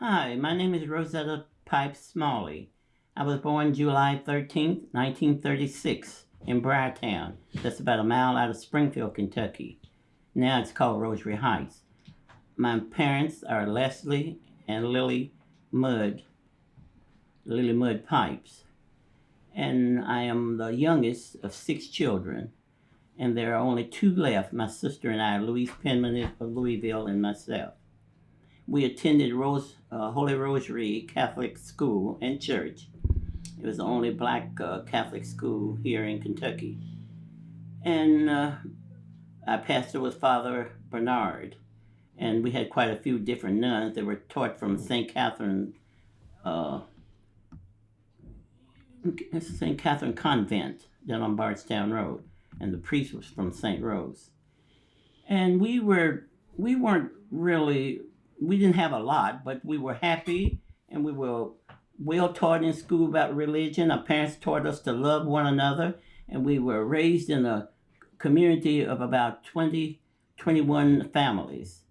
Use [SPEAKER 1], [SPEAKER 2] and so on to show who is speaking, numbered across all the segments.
[SPEAKER 1] Hi, my name is Rosetta Smalley. I was born July 13th, 1936 in Briar. That's about a mile out of Springfield, Kentucky. Now it's called Rosary Heights. My parents are Leslie and Mud, Lily Mud Pipes. And I am the youngest of six children. And there are only two left, my sister and I, Louise Penman of Louisville and myself. We attended Holy Rosary Catholic School and Church. It was the only black Catholic school here in Kentucky. And our pastor was Father Bernard. And we had quite a few different nuns that were taught from St. Catherine Convent down on Bardstown Road. And the priest was from St. Rose. And we weren't really, we didn't have a lot, but we were happy and we were well taught in school about religion. Our parents taught us to love one another, and we were raised in a community of about 21 families.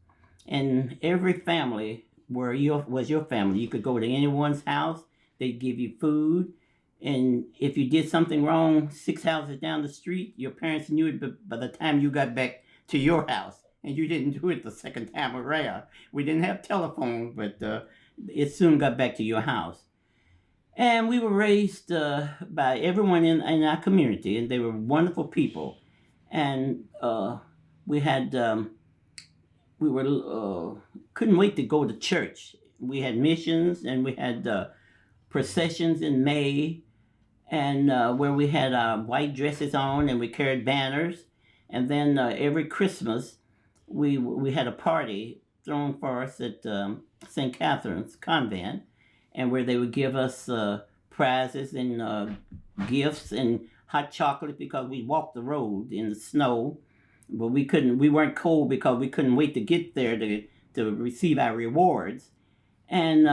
[SPEAKER 1] And every family was your family. You could go to anyone's house, they'd give you food. And if you did something wrong 6 houses down the street, your parents knew it by the time you got back to your house. And you didn't do it the second time around. We didn't have telephones, but it soon got back to your house. And we were raised by everyone in our community, and they were wonderful people. And we couldn't wait to go to church. We had missions, and we had processions in May, and where we had white dresses on, and we carried banners. And then every Christmas, we had a party thrown for us at St. Catherine's Convent, and where they would give us prizes and gifts and hot chocolate because we walked the road in the snow. But we weren't cold because we couldn't wait to get there to receive our rewards. And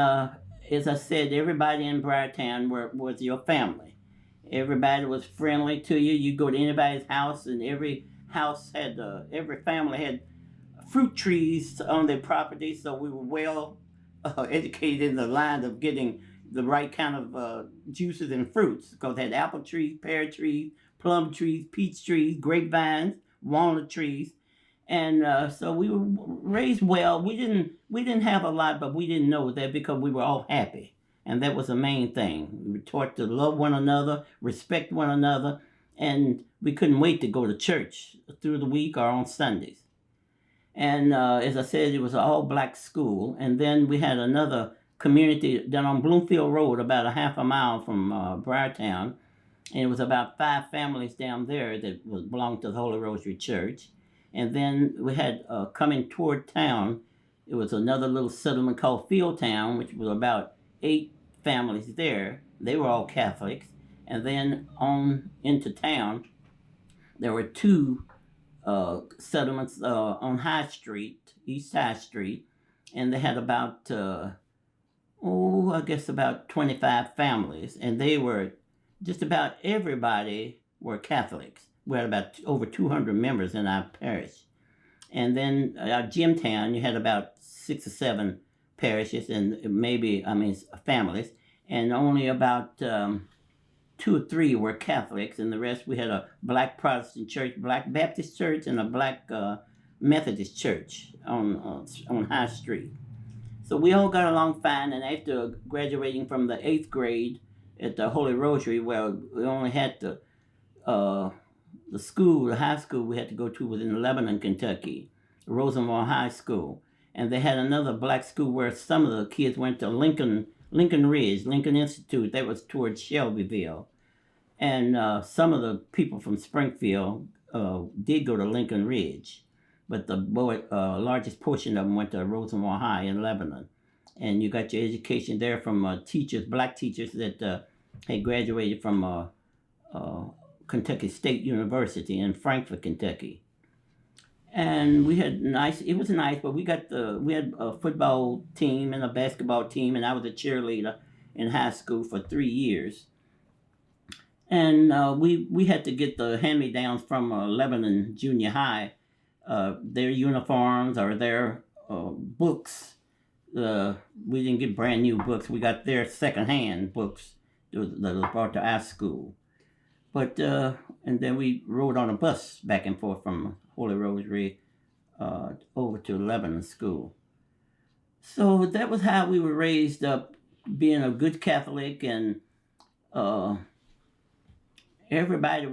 [SPEAKER 1] as I said, everybody in Briartown was your family. Everybody was friendly to you. You go to anybody's house, and every family had fruit trees on their property, so we were well educated in the line of getting the right kind of juices and fruits, because they had apple trees, pear trees, plum trees, peach trees, grapevines, walnut trees. And so we were raised well. We didn't have a lot, but we didn't know that because we were all happy. And that was the main thing. We were taught to love one another, respect one another, and we couldn't wait to go to church through the week or on Sundays. And as I said, it was an all-black school. And then we had another community down on Bloomfield Road, about a half a mile from Briartown. And it was about 5 families down there that belonged to the Holy Rosary Church. And then we had coming toward town, it was another little settlement called Fieldtown, which was about 8 families there. They were all Catholics. And then on into town, there were 2 settlements on High Street, East High Street, and they had about, about 25 families, and they were, just about everybody were Catholics. We had about over 200 members in our parish. And then our Jimtown, you had about 6 or 7 parishes and families, and only about 2 or 3 were Catholics, and the rest we had a black Protestant church, black Baptist church, and a black Methodist church on High Street. So we all got along fine, and after graduating from the 8th grade at the Holy Rosary, well, we only had the high school we had to go to was in Lebanon, Kentucky, Rosenwald High School. And they had another black school where some of the kids went to Lincoln Ridge, Lincoln Institute. That was towards Shelbyville. And some of the people from Springfield did go to Lincoln Ridge. But the largest portion of them went to Rosenwald High in Lebanon. And you got your education there from black teachers that had graduated from Kentucky State University in Frankfort, Kentucky. And it was nice, but we had a football team and a basketball team, and I was a cheerleader in high school for 3 years. And we had to get the hand-me-downs from Lebanon Junior High, their uniforms or their books we didn't get brand new books. We got their secondhand books that was brought to our school. But and then we rode on a bus back and forth from Holy Rosary over to Lebanon School. So that was how we were raised up, being a good Catholic, and uh, everybody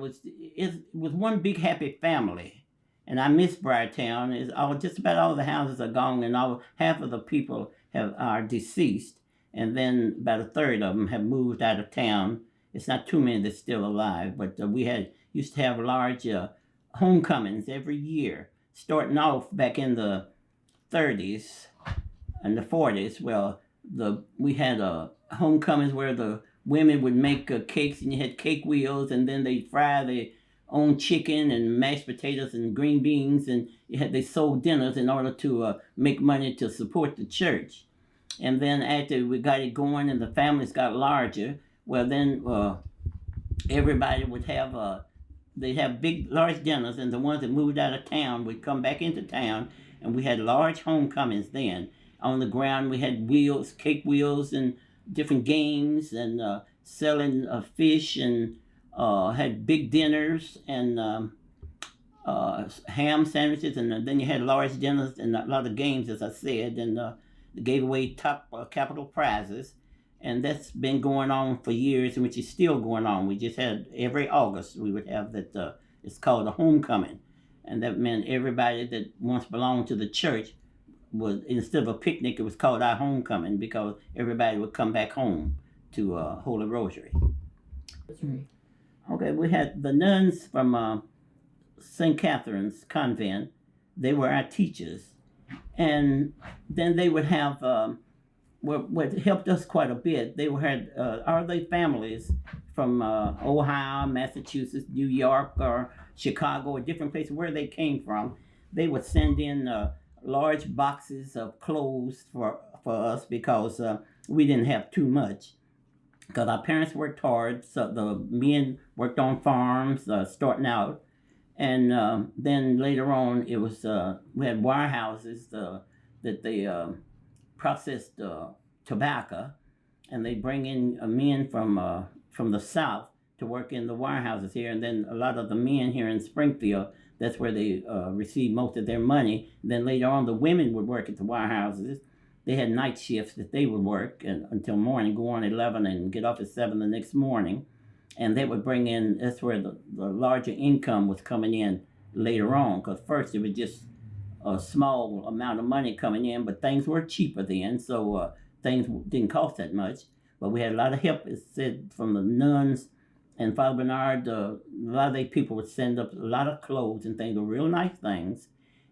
[SPEAKER 1] it was one big happy family. And I miss Briartown. Is all just about all the houses are gone, and half of the people are deceased, and then about a third of them have moved out of town. It's not too many that's still alive, but we used to have large homecomings every year, starting off back in the 30s and the 40s. Well, we had homecomings where the women would make cakes, and you had cake wheels, and then they'd fry their own chicken and mashed potatoes and green beans, and they sold dinners in order to make money to support the church. And then after we got it going and the families got larger, well then everybody would have they'd have big large dinners, and the ones that moved out of town would come back into town, and we had large homecomings then. On the ground we had wheels, cake wheels, and different games, and selling fish, and had big dinners, and ham sandwiches, and then you had large dinners and a lot of games, as I said, and gave away top capital prizes. And that's been going on for years, and which is still going on. We just had every August we would have that. It's called a homecoming, and that meant everybody that once belonged to the church was, instead of a picnic, it was called our homecoming, because everybody would come back home to Holy Rosary.
[SPEAKER 2] That's right.
[SPEAKER 1] Okay, we had the nuns from St. Catherine's Convent. They were our teachers, and then they would have what helped us quite a bit. They had all their families from Ohio, Massachusetts, New York, or Chicago, or different places where they came from. They would send in large boxes of clothes for us, because we didn't have too much. Because our parents worked hard, so the men worked on farms starting out, and then later on it was we had warehouses that they processed tobacco, and they bring in men from the south to work in the warehouses here, and then a lot of the men here in Springfield, that's where they received most of their money. And then later on the women would work at the warehouses. They had night shifts that they would work until morning, go on at 11 and get off at 7 the next morning. And they would bring in, that's where the larger income was coming in later on, because first it was just a small amount of money coming in, but things were cheaper then, so things didn't cost that much. But we had a lot of help, it said, from the nuns and Father Bernard. A lot of they people would send up a lot of clothes and things, were real nice things.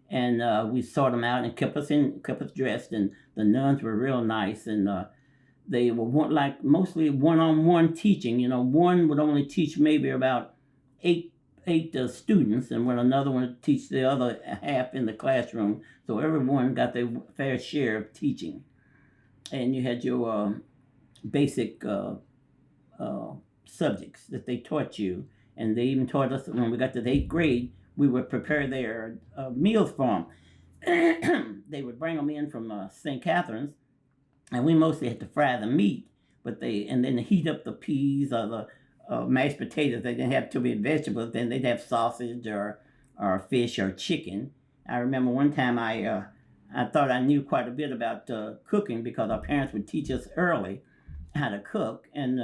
[SPEAKER 1] And we sought them out and kept us dressed, and the nuns were real nice, and they were like mostly one-on-one teaching. You know, one would only teach maybe about eight students, and when another one would teach the other half in the classroom. So everyone got their fair share of teaching. And you had your basic subjects that they taught you, and they even taught us when we got to the 8th grade. We would prepare their meals for them. They would bring them in from St. Catherine's, and we mostly had to fry the meat, and then heat up the peas or the mashed potatoes. They didn't have too many vegetables. Then they'd have sausage or fish or chicken. I remember one time I thought I knew quite a bit about cooking, because our parents would teach us early how to cook, and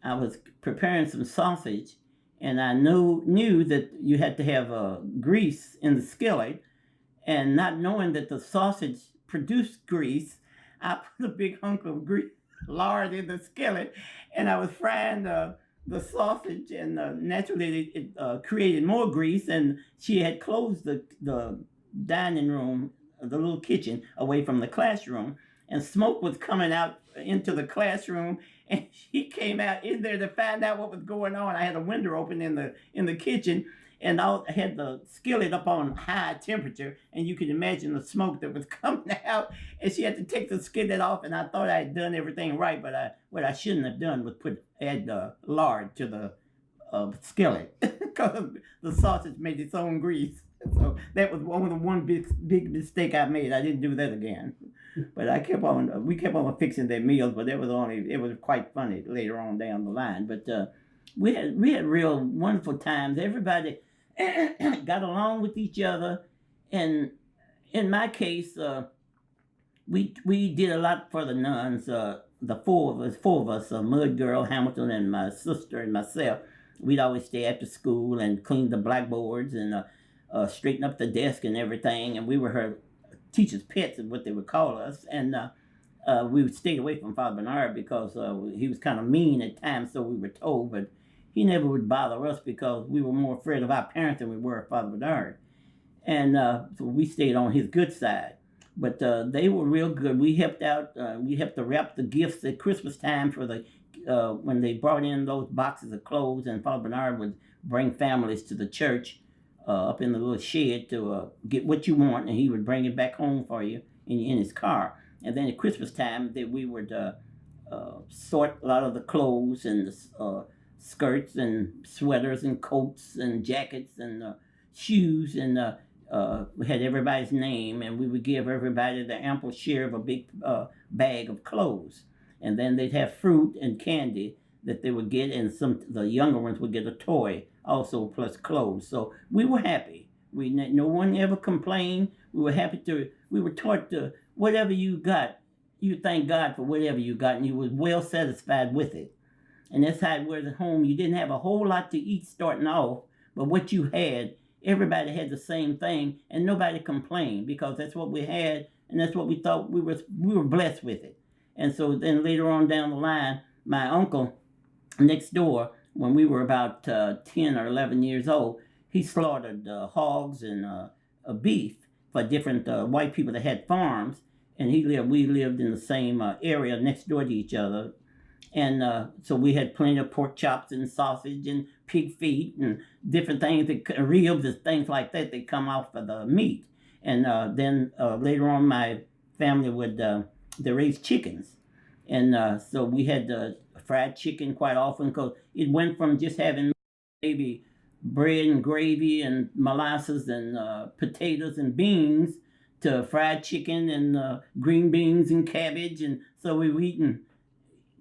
[SPEAKER 1] I was preparing some sausage. And I knew that you had to have grease in the skillet, and not knowing that the sausage produced grease, I put a big hunk of lard in the skillet, and I was frying the sausage, and naturally it created more grease. And she had closed the dining room, the little kitchen, away from the classroom, and smoke was coming out into the classroom, and she came out in there to find out what was going on. I had a window open in the kitchen, and I had the skillet up on high temperature, and you could imagine the smoke that was coming out. And she had to take the skillet off, and I thought I had done everything right, but what I shouldn't have done was add lard to the skillet, because the sausage made its own grease. So that was one big mistake I made. I didn't do that again. But we kept on fixing their meals, but it was quite funny later on down the line. But we had real wonderful times. Everybody got along with each other, and in my case, we did a lot for the nuns. The four of us, Mud Girl, Hamilton, and my sister and myself, we'd always stay after school and clean the blackboards and straighten up the desk and everything. And we were her teacher's pets, is what they would call us. And we would stay away from Father Bernard because he was kind of mean at times, so we were told. But he never would bother us because we were more afraid of our parents than we were of Father Bernard. And so we stayed on his good side. But they were real good. We helped out. We helped to wrap the gifts at Christmas time for the when they brought in those boxes of clothes, and Father Bernard would bring families to the church up in the little shed to get what you want, and he would bring it back home for you in his car. And then at Christmas time, that we would sort a lot of the clothes and the skirts and sweaters and coats and jackets and shoes and. We had everybody's name, and we would give everybody the ample share of a big bag of clothes. And then they'd have fruit and candy that they would get, and the younger ones would get a toy also plus clothes. So we were happy. No one ever complained. We were taught to, whatever you got, you thank God for whatever you got, and you were well satisfied with it. And that's how it was at home. You didn't have a whole lot to eat starting off, but what you had, everybody had the same thing, and nobody complained because that's what we had, and that's what we thought we were blessed with it. And so then later on down the line, my uncle next door, when we were about 10 or 11 years old, he slaughtered hogs and beef for different white people that had farms, and we lived in the same area next door to each other. And so we had plenty of pork chops and sausage and pig feet and different things, ribs and things like that. They come off of the meat. And then later on, my family they raised chickens. And so we had fried chicken quite often because it went from just having maybe bread and gravy and molasses and potatoes and beans to fried chicken and green beans and cabbage. And so we were eating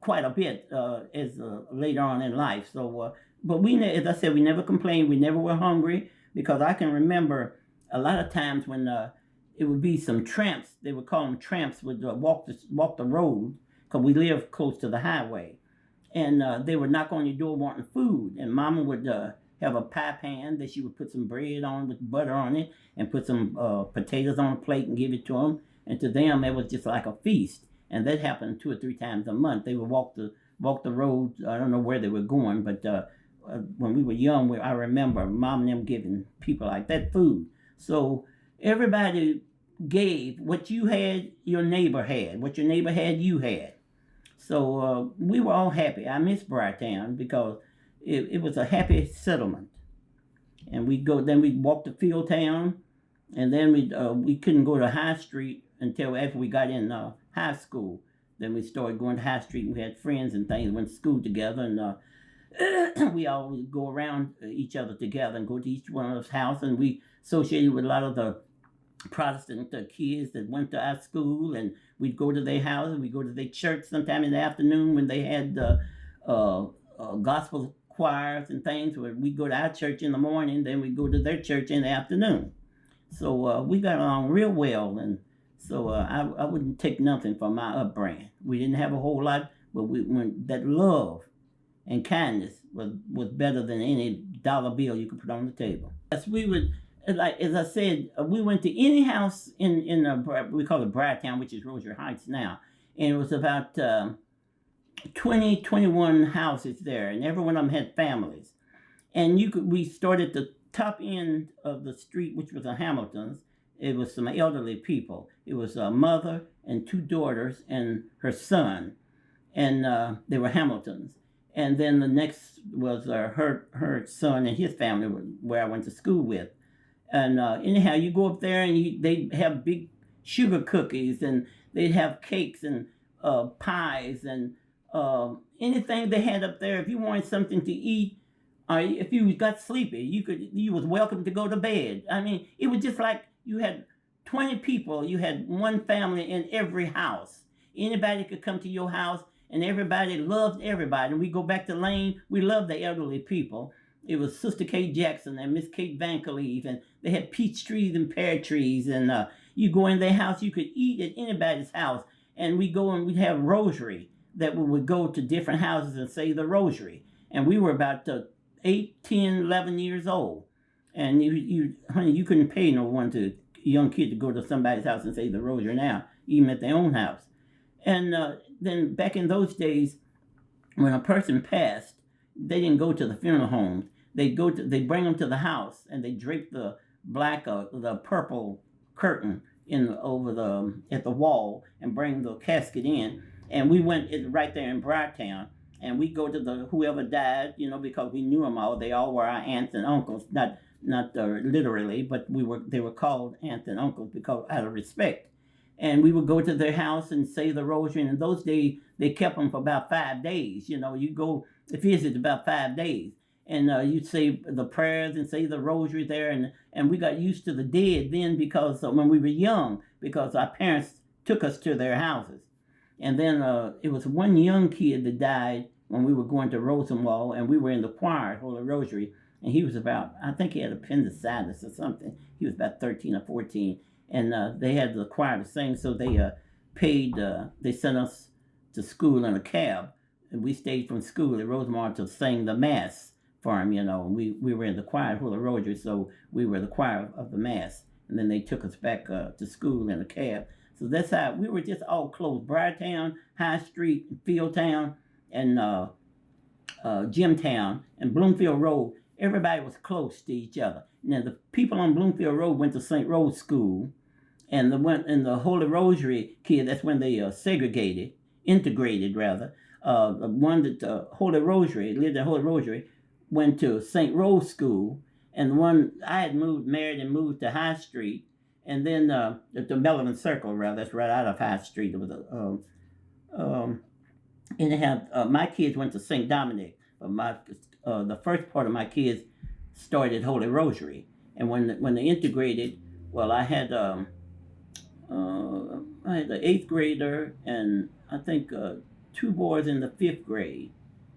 [SPEAKER 1] quite a bit as later on in life. So, but as I said, we never complained. We never were hungry because I can remember a lot of times when it would be some tramps. They would call them tramps. Would walk the road because we lived close to the highway, and they would knock on your door wanting food. And Mama would have a pie pan that she would put some bread on with butter on it, and put some potatoes on a plate and give it to them. And to them, it was just like a feast. And that happened 2 or 3 times a month. They would walk the road. I don't know where they were going, but when we were young, I remember Mom and them giving people like that food. So everybody gave what you had, your neighbor had. What your neighbor had, you had. So we were all happy. I miss Briartown because it was a happy settlement. And we'd walk to Fieldtown, and then we couldn't go to High Street until after we got in high school. Then we started going to High Street, and we had friends and things, went to school together, and we all would go around each other together and go to each one of those houses, and we associated with a lot of the Protestant kids that went to our school, and we'd go to their houses, we'd go to their church sometime in the afternoon when they had gospel choirs and things, where we'd go to our church in the morning, then we'd go to their church in the afternoon. So we got along real well, and so I wouldn't take nothing from my upbringing. We didn't have a whole lot, but that love and kindness was better than any dollar bill you could put on the table. Yes, we would, like as I said, we went to any house in we call it Briartown, which is Rosary Heights now, and it was about 21 houses there, and every one of them had families. And we started at the top end of the street, which was the Hamiltons. It was some elderly people. It was a mother and 2 daughters and her son, and they were Hamiltons. And then the next was her son and his family, where I went to school with. And anyhow, you go up there and they'd have big sugar cookies, and they'd have cakes and pies and anything they had up there. If you wanted something to eat, if you got sleepy, you was welcome to go to bed. I mean, it was just like you had 20 people, you had one family in every house. Anybody could come to your house, and everybody loved everybody. And we go back to Lane, we loved the elderly people. It was Sister Kate Jackson and Miss Kate Van Cleve, and they had peach trees and pear trees. And you go in their house, you could eat at anybody's house. And we go and we'd have rosary that we would go to different houses and say the rosary. And we were about 8, 10, 11 years old. And honey, you couldn't pay no one to young kid to go to somebody's house and say the rosary now, even at their own house. And then back in those days, when a person passed, they didn't go to the funeral homes. They bring them to the house, and they drape the the purple curtain at the wall and bring the casket in. And we went right there in Briar, and we go to whoever died, because we knew them all. They all were our aunts and uncles, not literally, but they were called aunts and uncles because out of respect. And we would go to their house and say the rosary. And in those days, they kept them for about 5 days. You go visit about 5 days. And you'd say the prayers and say the rosary there. And we got used to the dead then because when we were young, because our parents took us to their houses. And then it was one young kid that died when we were going to Rosenwald, and we were in the choir, Holy Rosary. And he was I think he had appendicitis or something. He was about 13 or 14. And they had the choir to sing, so they they sent us to school in a cab. And we stayed from school at Rosemont to sing the Mass for him, And we were in the choir for the Rosary, so we were the choir of the Mass. And then they took us back to school in a cab. So that's how we were just all close. Briartown, High Street, Fieldtown, and Jimtown, and Bloomfield Road. Everybody was close to each other. Now, the people on Bloomfield Road went to St. Rose School, and the Holy Rosary kid, that's when they integrated rather. The one that Holy Rosary, lived at Holy Rosary, went to St. Rose School, and the one I had married and moved to High Street, and then the Melvin Circle, rather, that's right out of High Street. It was and they have my kids went to St. Dominic, but the first part of my kids started Holy Rosary, and when they integrated, well, I had an 8th grader, and I think 2 boys in the 5th grade,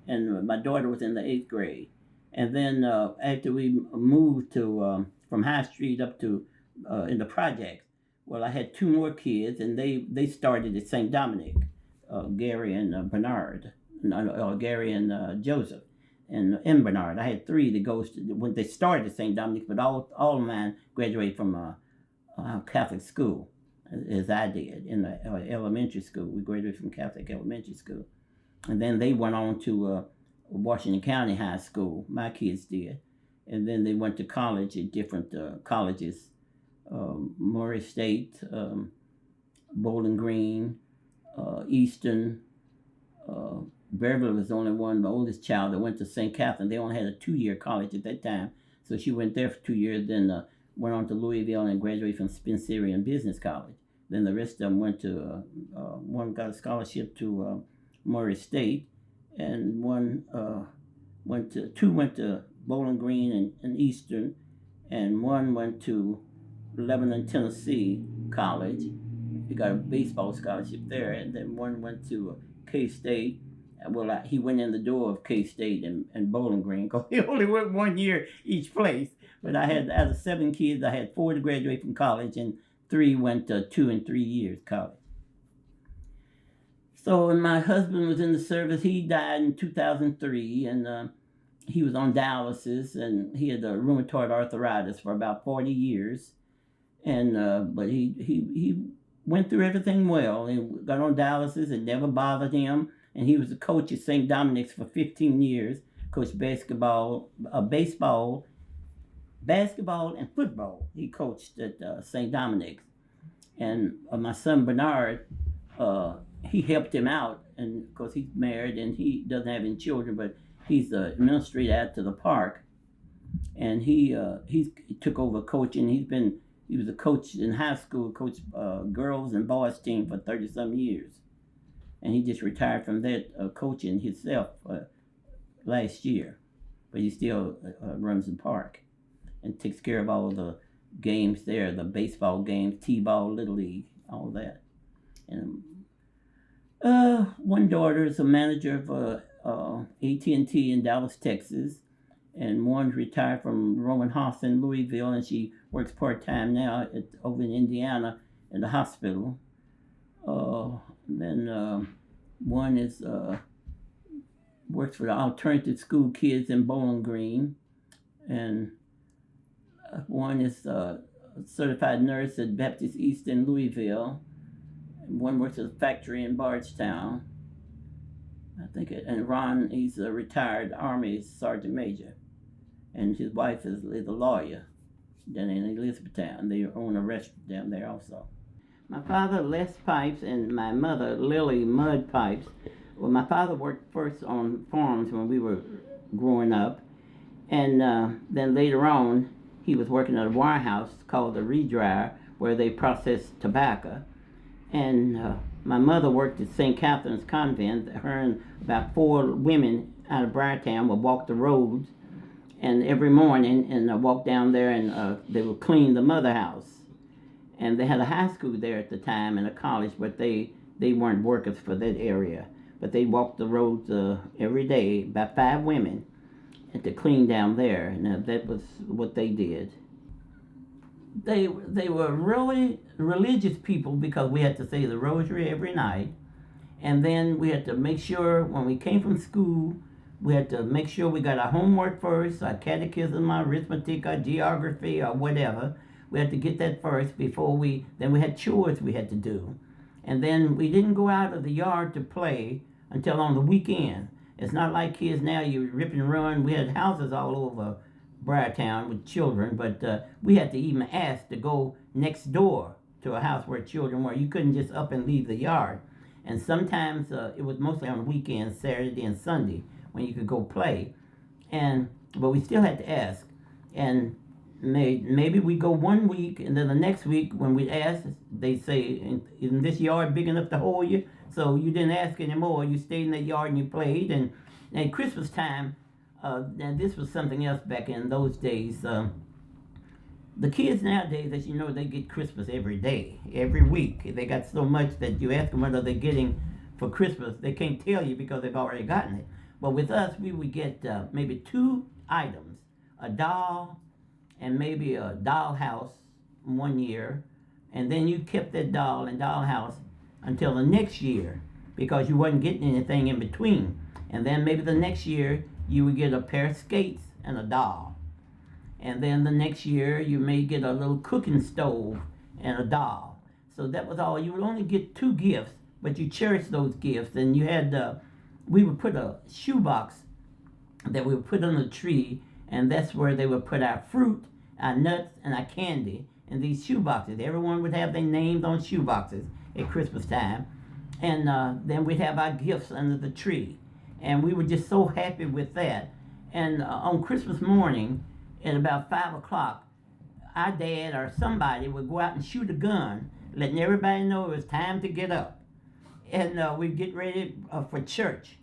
[SPEAKER 1] and my daughter was in the 8th grade. And then after we moved to from High Street up to in the projects, well, I had 2 more kids, and they started at St. Dominic, Gary and Bernard, Gary and Joseph, and Bernard. I had 3 that goes to when they started at St. Dominic, but all of mine graduated from Catholic school, as I did in the elementary school. We graduated from Catholic elementary school, and then they went on to Washington County High School. My kids did, and then they went to college at different colleges, Murray State, Bowling Green, Eastern. Beverly was the only one, the oldest child, that went to St. Catherine. They only had a 2-year college at that time, so she went there for 2 years. Then went on to Louisville and graduated from Springfield Business College. Then the rest of them went to one got a scholarship to Murray State, and two went to Bowling Green and Eastern, and one went to Lebanon, Tennessee College. He got a baseball scholarship there, and then one went to K-State. Well, he went in the door of K-State and Bowling Green, because he only went 1 year each place. But I had, out of 7 kids, I had 4 to graduate from college, and 3 went 2 and 3 years college. So when my husband was in the service, he died in 2003, and he was on dialysis, and he had rheumatoid arthritis for about 40 years. And but he went through everything well, and got on dialysis. It never bothered him. And he was a coach at St. Dominic's for 15 years, coached baseball, and football. He coached at St. Dominic's. And my son Bernard, he helped him out, and of course he's married and he doesn't have any children, but he's the administrator out to the park. And he took over coaching. He was a coach in high school, coached girls and boys team for 30-some years. And he just retired from that coaching himself last year. But he still runs the park and takes care of all of games there, the baseball games, t-ball, little league, all that. And one daughter is a manager of AT&T in Dallas, Texas, and one's retired from Roman Hospital in Louisville, and she works part-time now over in Indiana in the hospital. Then one is works for the alternative school kids in Bowling Green, and one is a certified nurse at Baptist East in Louisville. And one works at a factory in Bardstown. I think, and Ron, he's a retired Army Sergeant Major, and his wife is a lawyer down in Elizabethtown. They own a restaurant down there also. My father, Les Pipes, and my mother, Lily Mud Pipes. Well, my father worked first on farms when we were growing up, and then later on, he was working at a warehouse called the Redryer, where they processed tobacco. And my mother worked at St. Catherine's Convent. Her and about 4 women out of Briartown would walk the roads, and every morning, and walk down there, and they would clean the mother house. And they had a high school there at the time and a college, but they weren't workers for that area. But they walked the roads every day, about 5 women, and to clean down there. And that was what they did. They were really religious people because we had to say the rosary every night. And then we had to make sure when we came from school, we had to make sure we got our homework first, our catechism, our arithmetic, our geography, or whatever. We had to get that first before then we had chores we had to do. And then we didn't go out of the yard to play until on the weekend. It's not like kids now, you rip and run. We had houses all over Briartown with children, but we had to even ask to go next door to a house where children were. You couldn't just up and leave the yard. And sometimes it was mostly on the weekends, Saturday and Sunday, when you could go play. But we still had to ask. And maybe we go one week, and then the next week when we ask, they say, isn't this yard big enough to hold you? So you didn't ask anymore. You stayed in the yard and you played. And at Christmas time, and this was something else back in those days. The kids nowadays, as you know, they get Christmas every day, every week. They got so much that you ask them what are they getting for Christmas. They can't tell you because they've already gotten it. But with us, we would get maybe 2 items, a doll and maybe a dollhouse one year. And then you kept that doll and dollhouse until the next year because you wasn't getting anything in between. And then maybe the next year, you would get a pair of skates and a doll. And then the next year, you may get a little cooking stove and a doll. So that was all. You would only get 2 gifts, but you cherished those gifts. And you had, we would put a shoebox that we would put on the tree, and that's where they would put our fruit, our nuts, and our candy in these shoeboxes. Everyone would have their names on shoeboxes at Christmas time. And then we'd have our gifts under the tree. And we were just so happy with that. And on Christmas morning, at about 5 o'clock, our dad or somebody would go out and shoot a gun, letting everybody know it was time to get up. And we'd get ready for church.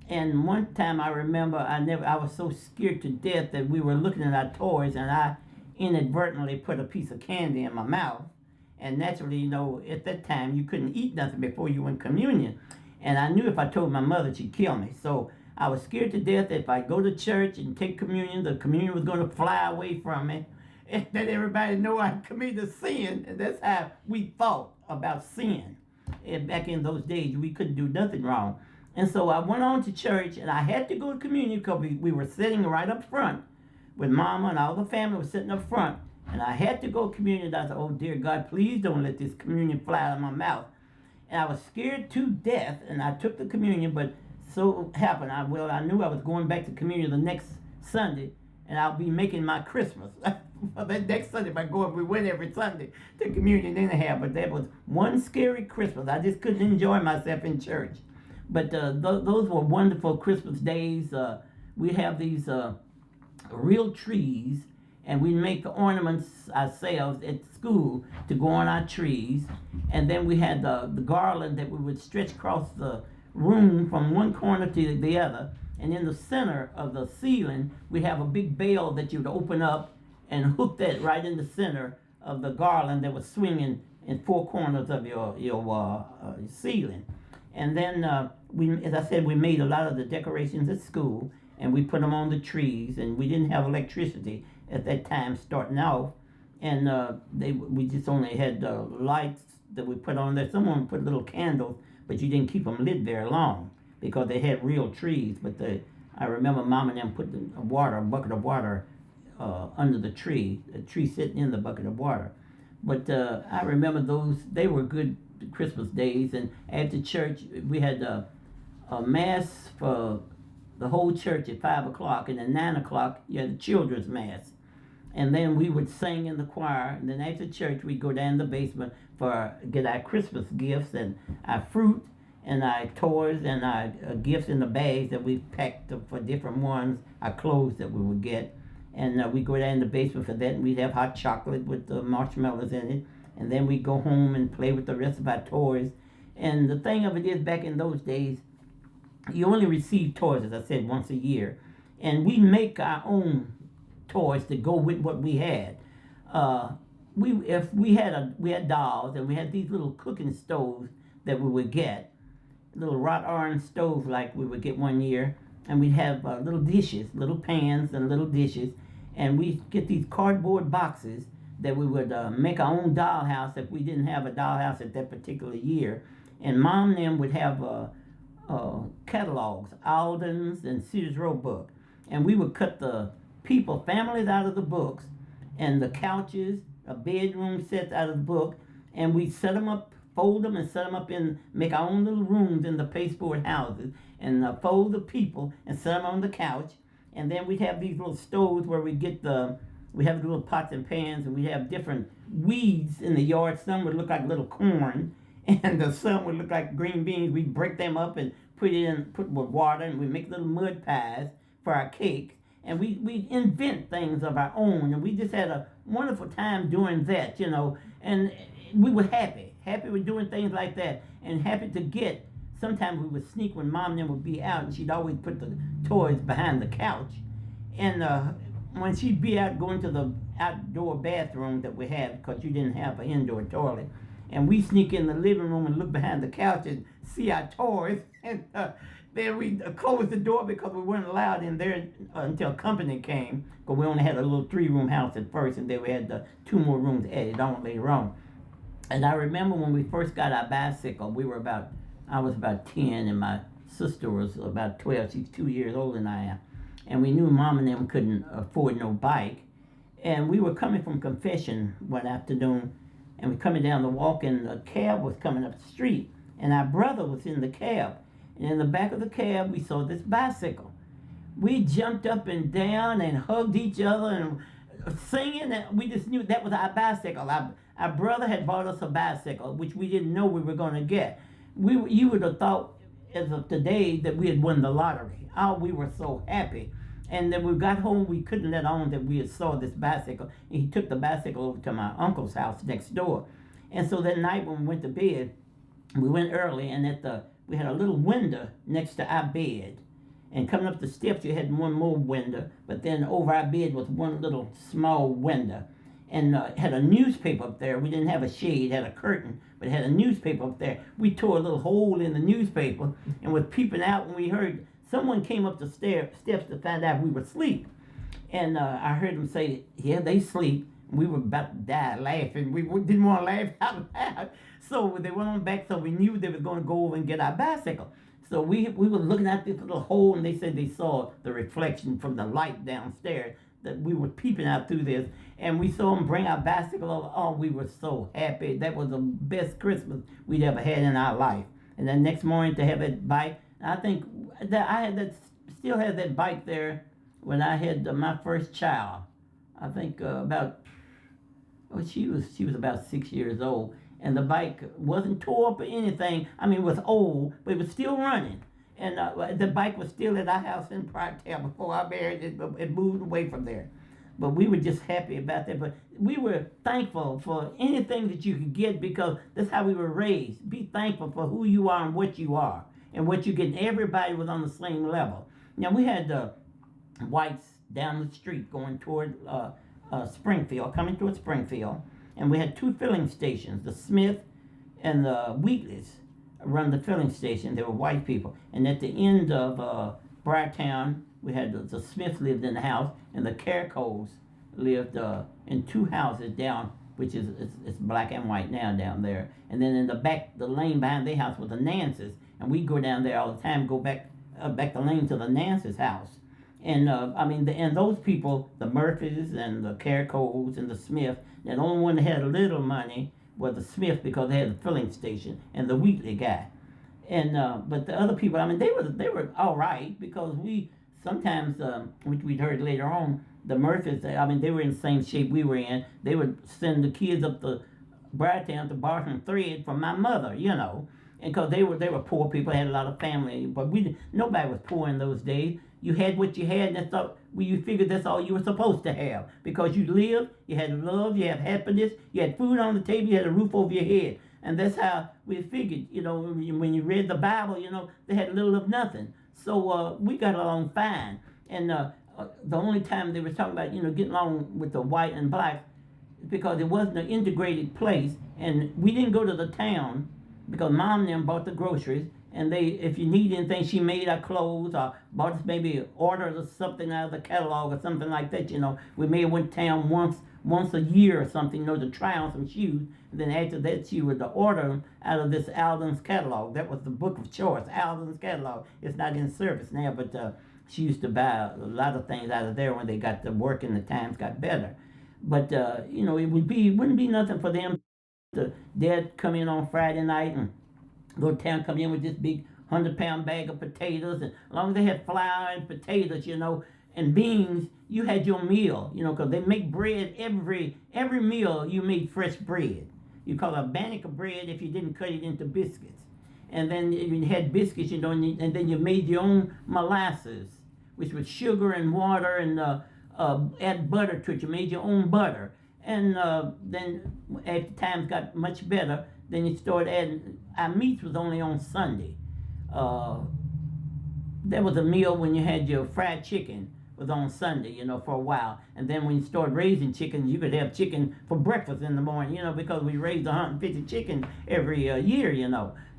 [SPEAKER 1] And one time I remember, I was so scared to death that we were looking at our toys, and I inadvertently put a piece of candy in my mouth. And naturally, you know, at that time, you couldn't eat nothing before you went communion. And I knew if I told my mother, she'd kill me. So I was scared to death that if I go to church and take communion, the communion was going to fly away from me. And that everybody know I committed sin. And that's how we thought about sin. And back in those days, we couldn't do nothing wrong. And so I went on to church, and I had to go to communion because we were sitting right up front with Mama, and all the family was sitting up front. And I had to go to communion. I said, oh, dear God, please don't let this communion fly out of my mouth. And I was scared to death, and I took the communion, but so happened, I knew I was going back to communion the next Sunday, and I'll be making my Christmas. For that next Sunday, if I go, we went every Sunday to communion anyhow, but that was one scary Christmas. I just couldn't enjoy myself in church. But those were wonderful Christmas days. We have these real trees, and we make the ornaments ourselves at school to go on our trees. And then we had the garland that we would stretch across the room from one corner to the other. And in the center of the ceiling, we have a big bell that you would open up, and hook that right in the center of the garland that was swinging in four corners of your ceiling. And then as I said, we made a lot of the decorations at school, and we put them on the trees. And we didn't have electricity at that time starting off, and we just only had lights that we put on there. Someone put little candles, but you didn't keep them lit very long because they had real trees. But I remember Mom and them putting a bucket of water under the tree sitting in the bucket of water. But I remember those; they were good Christmas days. And after church, we had a mass for the whole church at 5 o'clock, and at 9 o'clock you had the children's mass. And then we would sing in the choir, and then after church we'd go down the basement for get our Christmas gifts and our fruit and our toys and our gifts in the bags that we packed for different ones, our clothes that we would get. And we'd go down the basement for that, and we'd have hot chocolate with the marshmallows in it. And then we'd go home and play with the rest of our toys. And the thing of it is, back in those days, you only received toys, as I said, once a year. And we make our own toys to go with what we had. We had dolls, and we had these little cooking stoves that we would get, little wrought iron stoves like we would get one year, and we'd have little dishes, little pans and little dishes, and we'd get these cardboard boxes that we would make our own dollhouse if we didn't have a dollhouse at that particular year. And Mom and them would have catalogs, Alden's and Sears Roebuck, and we would cut the families out of the books, and the couches, bedroom sets out of the book, and we set them up, fold them, and set them up make our own little rooms in the pasteboard houses, and fold the people and set them on the couch. And then we'd have these little stoves where we have little pots and pans, and we have different weeds in the yard. Some would look like little corn, and some would look like green beans. We'd break them up and put with water, and we make little mud pies for our cakes. And we invent things of our own, and we just had a wonderful time doing that, and we were happy with doing things like that, and happy to get. Sometimes we would sneak when Mom and them would be out, and she'd always put the toys behind the couch. And when she'd be out going to the outdoor bathroom that we had, because you didn't have an indoor toilet, and we sneak in the living room and look behind the couch and see our toys, and then we closed the door because we weren't allowed in there until company came, because we only had a little 3-room house at first, and then we had 2 more rooms added on later on. And I remember when we first got our bicycle, I was about 10, and my sister was about 12. She's 2 years older than I am. And we knew Mom and them couldn't afford no bike. And we were coming from confession one afternoon, and we were coming down the walk, and a cab was coming up the street, and our brother was in the cab. And in the back of the cab, we saw this bicycle. We jumped up and down and hugged each other and singing, and we just knew that was our bicycle. Our brother had bought us a bicycle, which we didn't know we were going to get. You would have thought, as of today, that we had won the lottery. Oh, we were so happy. And then we got home, we couldn't let on that we had saw this bicycle. And he took the bicycle over to my uncle's house next door. And so that night when we went to bed, we went early, and we had a little window next to our bed. And coming up the steps, you had one more window, but then over our bed was one little small window. And it had a newspaper up there. We didn't have a shade, it had a curtain, but it had a newspaper up there. We tore a little hole in the newspaper and was peeping out when we heard someone came up the steps to find out we were asleep. And I heard them say, yeah, they sleep. We were about to die laughing. We didn't want to laugh out loud. So they went on back, so we knew they were going to go over and get our bicycle. So we were looking at this little hole, and they said they saw the reflection from the light downstairs, that we were peeping out through this. And we saw them bring our bicycle over. Oh, we were so happy. That was the best Christmas we'd ever had in our life. And then next morning to have that bike, I think that I still had that bike there when I had my first child. I think she was about 6 years old, and the bike wasn't tore up or anything. I mean, it was old, but it was still running. And the bike was still at our house in Priory before I married it, but it moved away from there. But we were just happy about that. But we were thankful for anything that you could get, because that's how we were raised. Be thankful for who you are and what you are and what you get. And everybody was on the same level. Now, we had whites down the street going toward Springfield, coming towards Springfield, and we had two filling stations, the Smith and the Wheatleys run the filling station. They were white people. And at the end of Briar Town, we had the Smiths lived in the house, and the Caracos lived in two houses down, which is it's black and white now down there. And then in the back, the lane behind their house was the Nances, and we go down there all the time, go back the lane to the Nance's house. And and those people, the Murphys and the Caracos and the Smiths, the only one that had a little money was the Smith because they had a filling station, and the Wheatley guy. And but the other people, they were all right, because we sometimes, which we'd heard later on, the Murphys, they were in the same shape we were in. They would send the kids up to Briartown to borrow some thread from my mother, and because they were poor people, had a lot of family, but nobody was poor in those days. You had what you had, and that's all. You figured that's all you were supposed to have, because you lived, you had love, you had happiness, you had food on the table, you had a roof over your head, and that's how we figured. When you read the Bible, they had little of nothing. So we got along fine, and the only time they were talking about getting along with the white and black, because it wasn't an integrated place, and we didn't go to the town because Mom and them bought the groceries. And if you need anything, she made our clothes, or bought us maybe ordered us something out of the catalog or something like that. We may have went to town once a year or something, to try on some shoes. And then after that, she would order them out of this Alden's catalog. That was the book of choice, Alden's catalog. It's not in service now, but she used to buy a lot of things out of there when they got to work and the times got better. But it wouldn't be nothing for them. They'd come in on Friday night and go to town, come in with this big 100-pound bag of potatoes, and as long as they had flour and potatoes, and beans, you had your meal, because they make bread every meal. You made fresh bread. You call it a bannock of bread if you didn't cut it into biscuits, and then you had biscuits, and then you made your own molasses, which was sugar and water, and add butter to it. You made your own butter, and then after times got much better, then you started adding. Our meats was only on Sunday. There was a meal when you had your fried chicken was on Sunday, for a while. And then when you started raising chickens, you could have chicken for breakfast in the morning, because we raised 150 chickens every year,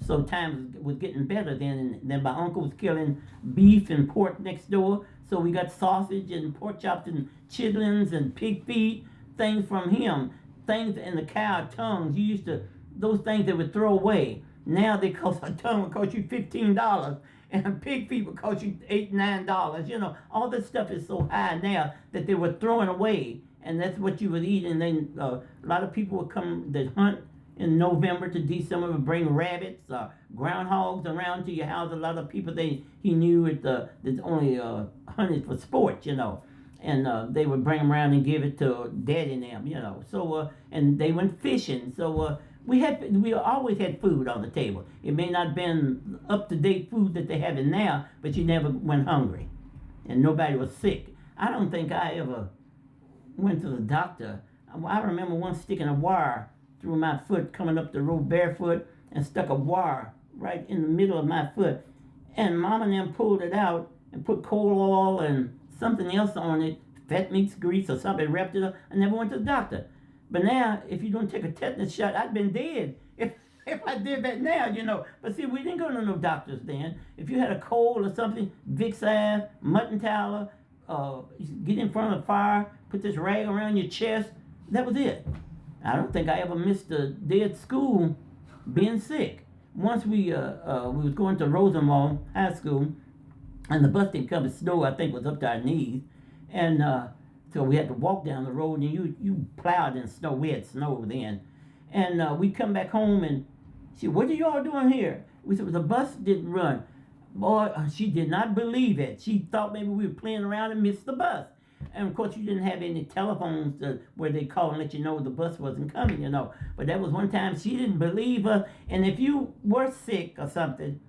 [SPEAKER 1] So times was getting better then. And then my uncle was killing beef and pork next door. So we got sausage and pork chops and chitlins and pig feet, things from him. Things in the cow tongues. You used to, those things they would throw away. Now they cost, a tongue would cost you $15, and a pig feet would cost you $8, $9. All this stuff is so high now that they were throwing away, and that's what you would eat. And then a lot of people would come that hunt in November to December, would bring rabbits, groundhogs around to your house. A lot of people he knew that only hunted for sport, and they would bring them around and give it to Daddy and them, So and they went fishing, so. We always had food on the table. It may not have been up-to-date food that they have it now, but you never went hungry, and nobody was sick. I don't think I ever went to the doctor. I remember once sticking a wire through my foot, coming up the road barefoot, and stuck a wire right in the middle of my foot, and Mom and them pulled it out and put coal oil and something else on it, fat meats grease or something, wrapped it up. I never went to the doctor. But now, if you don't take a tetanus shot, I'd been dead if I did that now, But see, we didn't go to no doctors then. If you had a cold or something, Vicks salve, mutton tallow, get in front of the fire, put this rag around your chest, that was it. I don't think I ever missed a day at school being sick. Once we was going to Rosenwald High School, and the bus didn't come, the snow, I think, was up to our knees, and so we had to walk down the road, and you plowed in snow. We had snow then. And we come back home, and she said, "What are you all doing here?" We said, "Well, the bus didn't run." Boy, she did not believe it. She thought maybe we were playing around and missed the bus. And of course, you didn't have any telephones where they call and let you know the bus wasn't coming, But that was one time she didn't believe us. And if you were sick or something,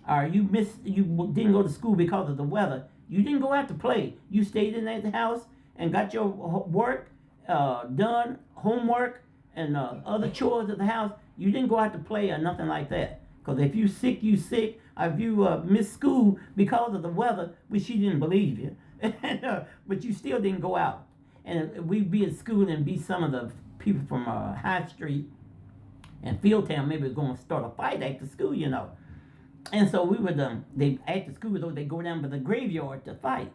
[SPEAKER 1] or you didn't go to school because of the weather, you didn't go out to play. You stayed in the house and got your work done, homework, and other chores at the house. You didn't go out to play or nothing like that. Because if you sick, you sick. Or if you miss school because of the weather, which she didn't believe you, but you still didn't go out. And we'd be at school and be some of the people from High Street and Fieldtown maybe was going to start a fight after school, you know. And so we would, they after school, though, they go down to the graveyard to fight.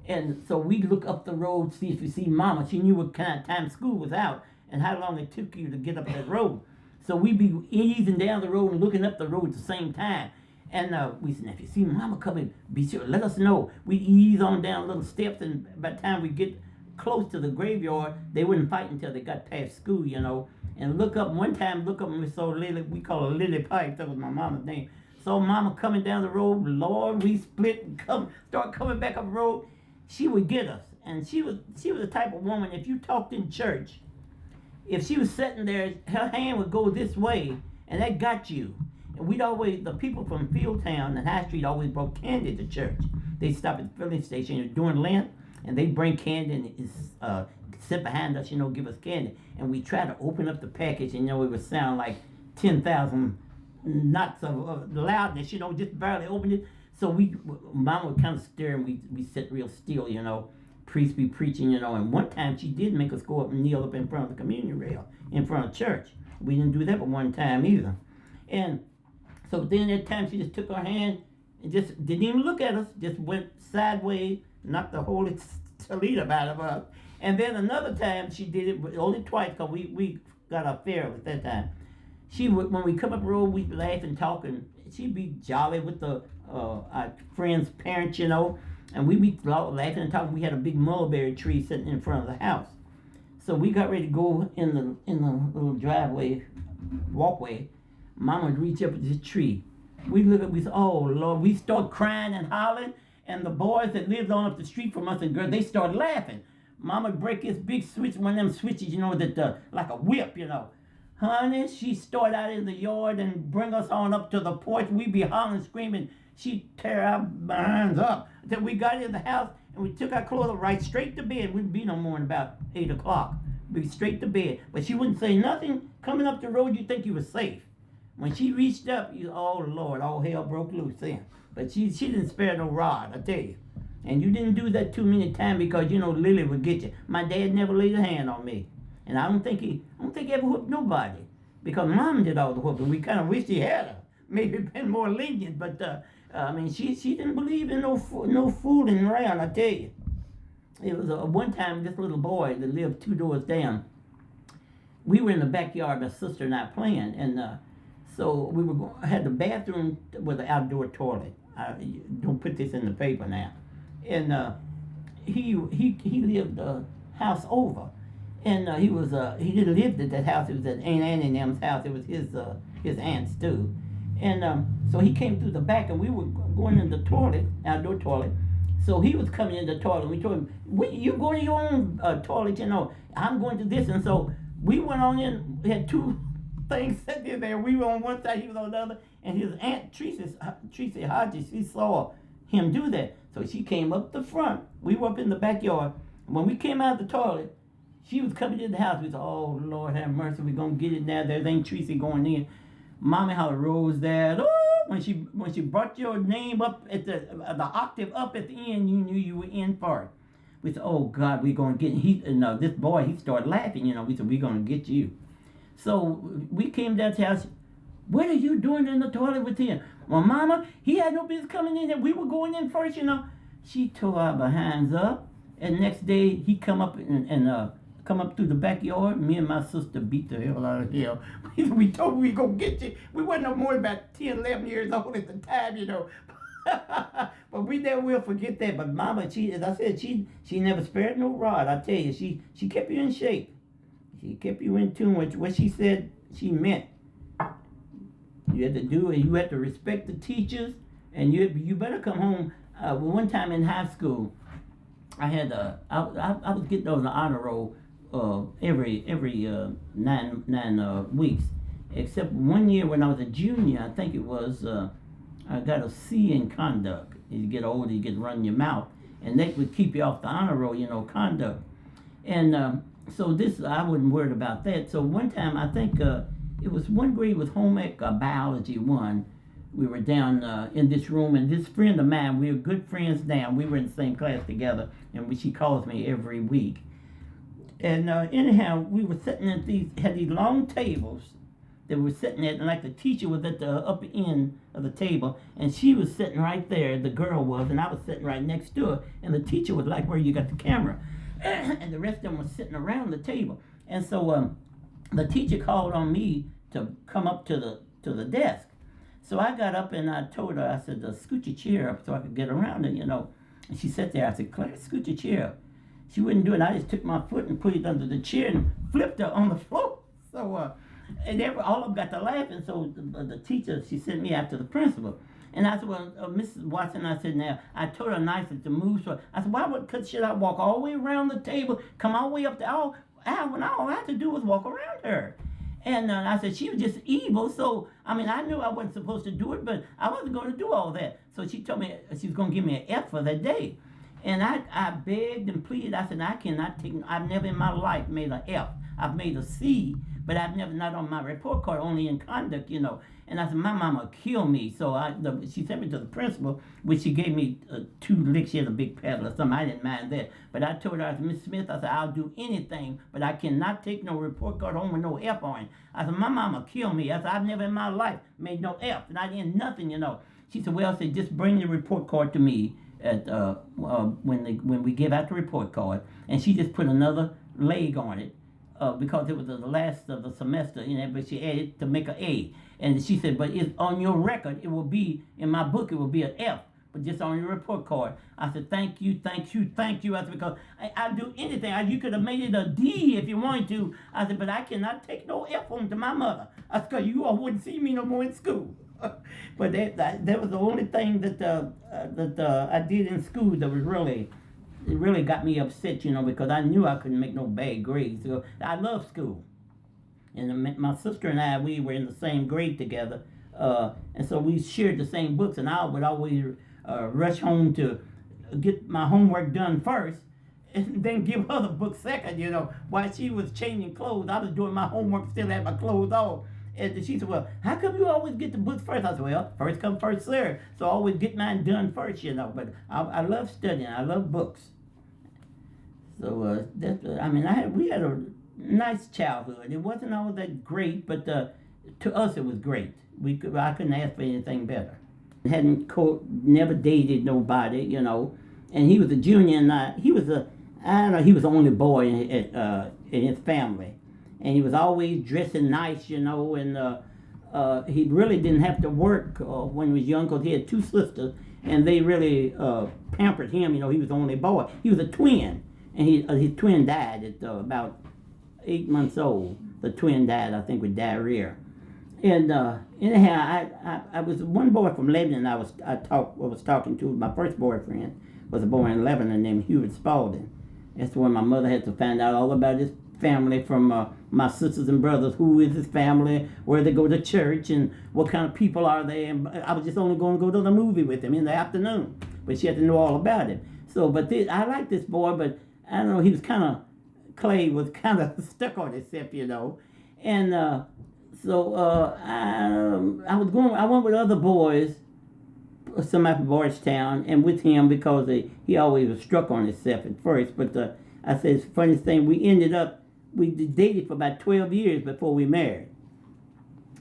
[SPEAKER 1] And so we look up the road, see if we see Mama. She knew what kind of time school was out and how long it took you to get up that road. So we'd be easing down the road and looking up the road at the same time. And we said, if you see Mama coming, be sure, let us know. We ease on down little steps, and by the time we get close to the graveyard, they wouldn't fight until they got past school, you know. And look up, one time, look up and we saw Lily, we call her Lily Pipe, that was my mama's name. So Mama coming down the road, Lord, we split and start coming back up the road. She would get us. And she was the type of woman, if you talked in church, if she was sitting there, her hand would go this way, and that got you. And we'd always, the people from Fieldtown and High Street always brought candy to church. They'd stop at the filling station during Lent, and they'd bring candy and sit behind us, you know, give us candy. And we try to open up the package, and, you know, it would sound like 10,000 knots of loudness, you know, just barely opened it. So Mama would kind of stir, and we sit real still, you know. Priest be preaching, you know. And one time she did make us go up and kneel up in front of the communion rail, in front of church. We didn't do that but one time either. And so then that time she just took our hand and just didn't even look at us, just went sideways, knocked the holy Talita out of us. And then another time she did it, but only twice, because we got our fare at that time. She would, when we come up the road, we'd laugh and talk, and she'd be jolly with our friends' parents, you know. And we'd be laughing and talking. We had a big mulberry tree sitting in front of the house. So we got ready to go in the little driveway, walkway. Mama would reach up at this tree. We look up, we said, oh Lord, we start crying and hollering, and the boys that lived on up the street from us and girls, they started laughing. Mama would break this big switch, one of them switches, you know, that like a whip, you know. Honey, she started out in the yard and bring us on up to the porch. We'd be hollering, screaming. She'd tear our behinds up. Then we got in the house and we took our clothes right straight to bed. We'd be no more than about 8 o'clock. We'd be straight to bed. But she wouldn't say nothing. Coming up the road, you think you were safe. When she reached up, oh Lord, all hell broke loose then. But she didn't spare no rod, I tell you. And you didn't do that too many times because, you know, Lily would get you. My dad never laid a hand on me. And I don't think he ever whooped nobody. Because Mom did all the whooping. We kind of wished he had her. Maybe been more lenient, but I mean, she didn't believe in no fooling around, I tell you. It was one time, this little boy that lived 2 doors down, we were in the backyard, my sister and I playing, and so we had the bathroom with an outdoor toilet. Don't put this in the paper now. And he lived a house over, and he didn't live at that house. It was at Aunt Annie and them's house. It was his aunt's too. And so he came through the back, and we were going in the toilet, outdoor toilet. So he was coming in the toilet. We told him, you go to your own toilet, you know. I'm going to this. And so we went on in. We had 2 things sitting in there. We were on one side, he was on the other. And his aunt, Tracy Hodges, she saw him do that. So she came up the front. We were up in the backyard. When we came out of the toilet, she was coming in the house. We said, oh, Lord have mercy. We're going to get it now. There ain't Tracy going in. Mommy how rose that. Oh, when she brought your name up at the octave up at the end, you knew you were in for it. We said, oh God, we're gonna get this boy. He started laughing. You know, we said we're gonna get you. So we came down to the house. What are you doing in the toilet with him? Well, Mama, he had no business coming in there. We were going in first. You know, she tore our behinds up, and next day he come up and come up through the backyard. Me and my sister beat the hell out of him. We told him we gonna get you. We wasn't no more than about 10, 11 years old at the time, you know. But we never will forget that. But Mama, as I said, she never spared no rod. I tell you, she kept you in shape. She kept you in tune with what she said she meant. You had to do it. You had to respect the teachers, and you better come home. One time in high school, I was getting on the honor roll every 9 weeks, except one year when I was a junior. I think it was I got a C in conduct. As you get older, you get run your mouth, and that would keep you off the honor roll, you know, conduct. And so this, I wasn't worried about that. So one time, I think it was one grade with home ec biology 1. We were down in this room, and this friend of mine, we were good friends now. We were in the same class together, and she calls me every week. And anyhow, we were sitting at had these long tables that we were sitting at, and like the teacher was at the upper end of the table, and she was sitting right there, the girl was, and I was sitting right next to her, and the teacher was like where you got the camera, and the rest of them were sitting around the table. And so the teacher called on me to come up to the desk. So I got up and I told her, I said, scoot your chair up so I could get around it, And she sat there. I said, Claire, scoot your chair up. She wouldn't do it. I just took my foot and put it under the chair and flipped her on the floor. So, and all of them got to laughing. So the teacher, she sent me after the principal. And I said, well, Mrs. Watson, I said, now, I told her nicely to move. So I said, should I walk all the way around the table, come all the way up the aisle, when all I had to do was walk around her? And I said, she was just evil. So, I mean, I knew I wasn't supposed to do it, but I wasn't going to do all that. So she told me she was going to give me an F for that day. And I begged and pleaded. I said, I cannot take, I've never in my life made an F. I've made a C, but I've never, not on my report card, only in conduct, And I said, my mama killed me. So she sent me to the principal, which she gave me 2 licks. She had a big paddle or something. I didn't mind that. But I told her, I said, Miss Smith, I said, I'll do anything, but I cannot take no report card home with no F on it. I said, my mama killed me. I said, I've never in my life made no F, and I didn't nothing, She said, well, I said, just bring the report card to me at when we give out the report card. And she just put another leg on it because it was the last of the semester, but she added to make an A. And she said, but it's on your record, it will be, in my book, it will be an F, but just on your report card. I said, thank you, thank you, thank you. I said, because I'd do anything. You could have made it a D if you wanted to. I said, but I cannot take no F home to my mother. I said, because you all wouldn't see me no more in school. But that was the only thing that I did in school that was really got me upset, because I knew I couldn't make no bad grades. So I love school. And my sister and I, we were in the same grade together. And so we shared the same books, and I would always rush home to get my homework done first and then give her the book second, While she was changing clothes, I was doing my homework, still had my clothes on. And she said, well, how come you always get the books first? I said, well, first come, first serve. So I always get mine done first, But I love studying. I love books. So we had a nice childhood. It wasn't all that great, but to us it was great. I couldn't ask for anything better. Never dated nobody, And he was a junior, and he was the only boy in his family. And he was always dressing nice, and he really didn't have to work when he was young because he had 2 sisters, and they really pampered him. He was the only boy. He was a twin, and his twin died at about 8 months old. The twin died, I think, with diarrhea. And anyhow, I was one boy from Lebanon. I was talking to. My first boyfriend was a boy in Lebanon named Hubert Spalding. That's when my mother had to find out all about his family from my sisters and brothers. Who is his family? Where they go to church, and what kind of people are they? And I was just only going to go to the movie with him in the afternoon, but she had to know all about him. So, but I liked this boy, but I don't know. He was Clay was kind of stuck on himself, and I went with other boys, somebody from Bardstown, and with him because he always was struck on himself at first. But I said, it's the funniest thing, we dated for about 12 years before we married.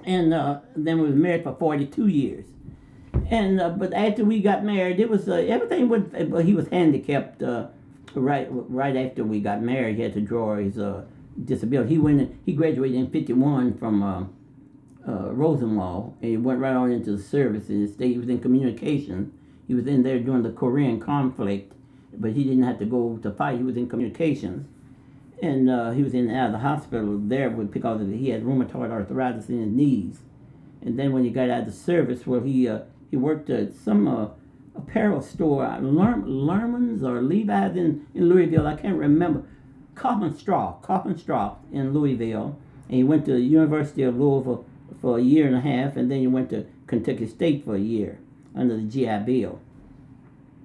[SPEAKER 1] And then we was married for 42 years. And but after we got married, it was everything was, he was handicapped right after we got married. He had to draw his disability. He graduated in 51 from Rosenwald, and he went right on into the services. He was in communications. He was in there during the Korean conflict, but he didn't have to go to fight. He was in communications. And he was in and out of the hospital there because he had rheumatoid arthritis in his knees. And then when he got out of the service, well, he worked at some apparel store, Lerman's or Levi's in Louisville. I can't remember. Coffin Straw in Louisville. And he went to the University of Louisville for a year and a half, and then he went to Kentucky State for a year under the GI Bill.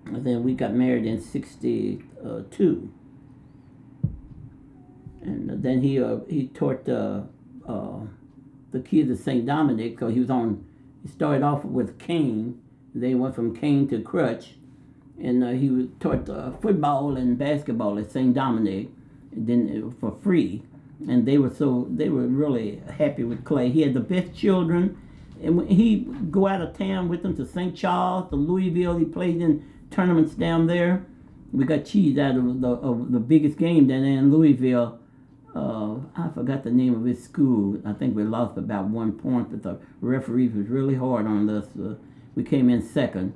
[SPEAKER 1] And then we got married in 1962. And then he taught the kids at St. Dominic. So he started off with cane, then he went from cane to crutch, and he taught football and basketball at St. Dominic. then for free, and they were really happy with Clay. He had the best children, and when he go out of town with them to St. Charles, to Louisville. He played in tournaments down there. We got cheesed out of the biggest game down there in Louisville. I forgot the name of his school. I think we lost about 1 point, but the referee was really hard on us. We came in second,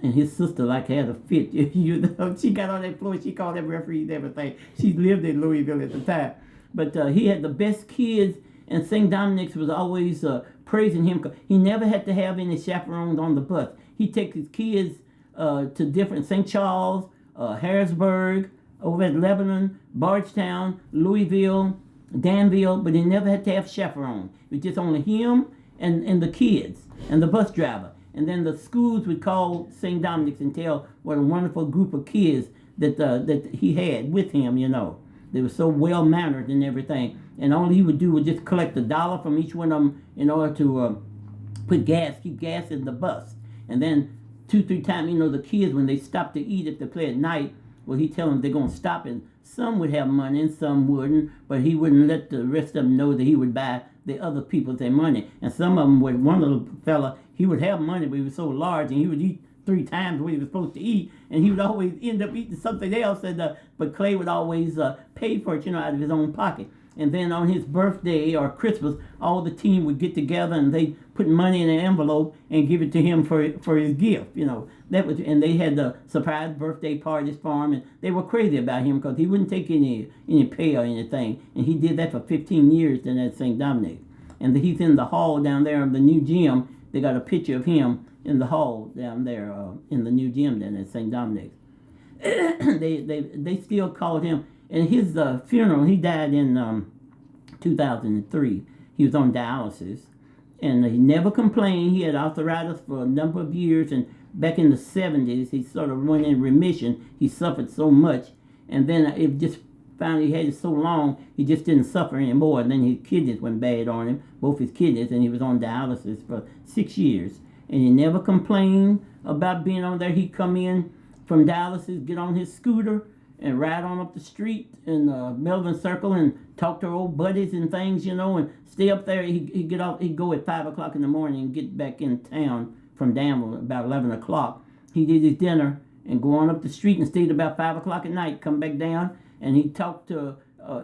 [SPEAKER 1] and his sister like had a fit. You know, she got on that floor. She called them referees everything. She lived in Louisville at the time, but he had the best kids, and St. Dominic's was always praising him. He never had to have any chaperones on the bus. He'd take his kids to different St. Charles, Harrisburg, over at Lebanon, Bardstown, Louisville, Danville, but he never had to have chaperones. It was just only him and the kids and the bus driver. And then the schools would call St. Dominic's and tell what a wonderful group of kids that he had with him, you know. They were so well mannered and everything. And all he would do was just collect $1 from each one of them in order to keep gas in the bus. And then 2-3 times, you know, the kids, when they stopped to eat, if they play at night, well, he'd tell them they're going to stop, and some would have money and some wouldn't, but he wouldn't let the rest of them know that he would buy the other people their money. And some of them, with one little fella, he would have money, but he was so large, and he would eat 3 times what he was supposed to eat, and he would always end up eating something else, but Clay would always pay for it, you know, out of his own pocket. And then on his birthday or Christmas, all the team would get together and they put money in an envelope and give it to him for his gift. You know, and they had the surprise birthday parties for him, and they were crazy about him because he wouldn't take any pay or anything. And he did that for 15 years then at St. Dominic. And he's in the hall down there of the new gym. They got a picture of him in the hall down there in the new gym then at St. Dominic's. they still called him. And his funeral, he died in 2003. He was on dialysis, and he never complained. He had arthritis for a number of years, and back in the 70s, he sort of went in remission. He suffered so much, and then it just finally he had it so long, he just didn't suffer anymore. And then his kidneys went bad on him, both his kidneys, and he was on dialysis for 6 years. And he never complained about being on there. He'd come in from dialysis, get on his scooter, and ride on up the street in Melvin Circle and talk to old buddies and things, you know, and stay up there. He'd get off. He'd go at 5 o'clock in the morning and get back in town from Danville about 11 o'clock. He did his dinner and go on up the street and stayed about 5 o'clock at night, come back down, and he talked to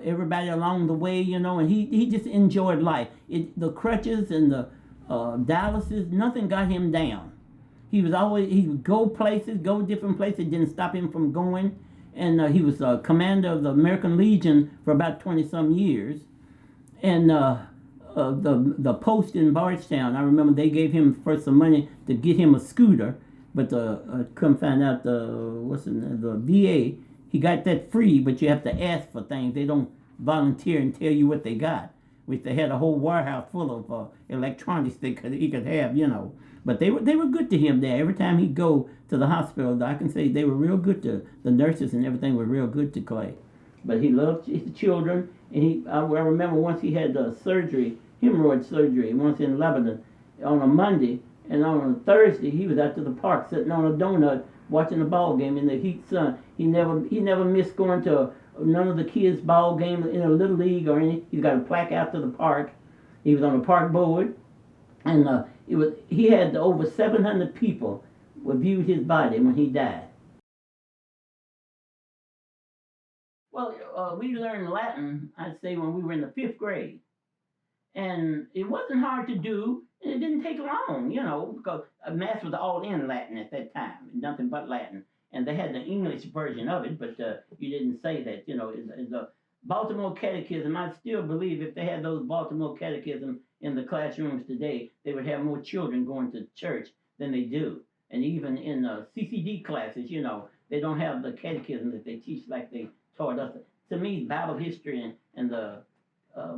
[SPEAKER 1] everybody along the way, you know, and he just enjoyed life. The crutches and the dialysis, nothing got him down. He would go places, go different places. It didn't stop him from going. And he was commander of the American Legion for about 20-some years. And the post in Bardstown, I remember they gave him first some money to get him a scooter, but I couldn't find out the VA. He got that free, but you have to ask for things. They don't volunteer and tell you what they got. Which they had a whole warehouse full of electronics he could have, you know. But they were good to him there. Every time he'd go to the hospital, I can say they were real good to the nurses and everything were real good to Clay. But he loved his children, and I remember once he had surgery, hemorrhoid surgery, once in Lebanon on a Monday, and on a Thursday he was out to the park sitting on a donut watching a ball game in the heat sun. He never missed going to none of the kids' ball game in a little league or any. He's got a plaque out to the park. He was on a park board, and he had over 700 people who viewed his body when he died. Well, we learned Latin, I'd say, when we were in the 5th grade, and it wasn't hard to do, and it didn't take long, you know, because Mass was all in Latin at that time, nothing but Latin. And they had the English version of it, but you didn't say that, you know. The Baltimore Catechism, I still believe if they had those Baltimore Catechism in the classrooms today, they would have more children going to church than they do. And even in CCD classes, you know, they don't have the catechism that they teach like they taught us. To me, Bible history and the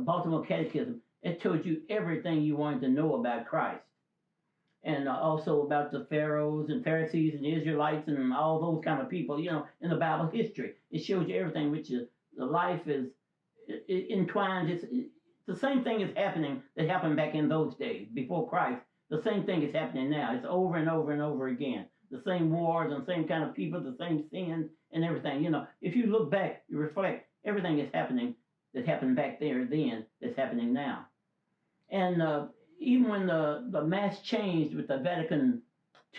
[SPEAKER 1] Baltimore Catechism, it told you everything you wanted to know about Christ. And also about the Pharaohs and Pharisees and Israelites and all those kind of people, you know, in the Bible history. It shows you everything, which is the life is entwined. It's the same thing is happening that happened back in those days before Christ. The same thing is happening now. It's over and over and over again. The same wars and same kind of people, the same sins and everything. You know, if you look back, you reflect, everything that happened back there then that's happening now. And even when the mass changed with the Vatican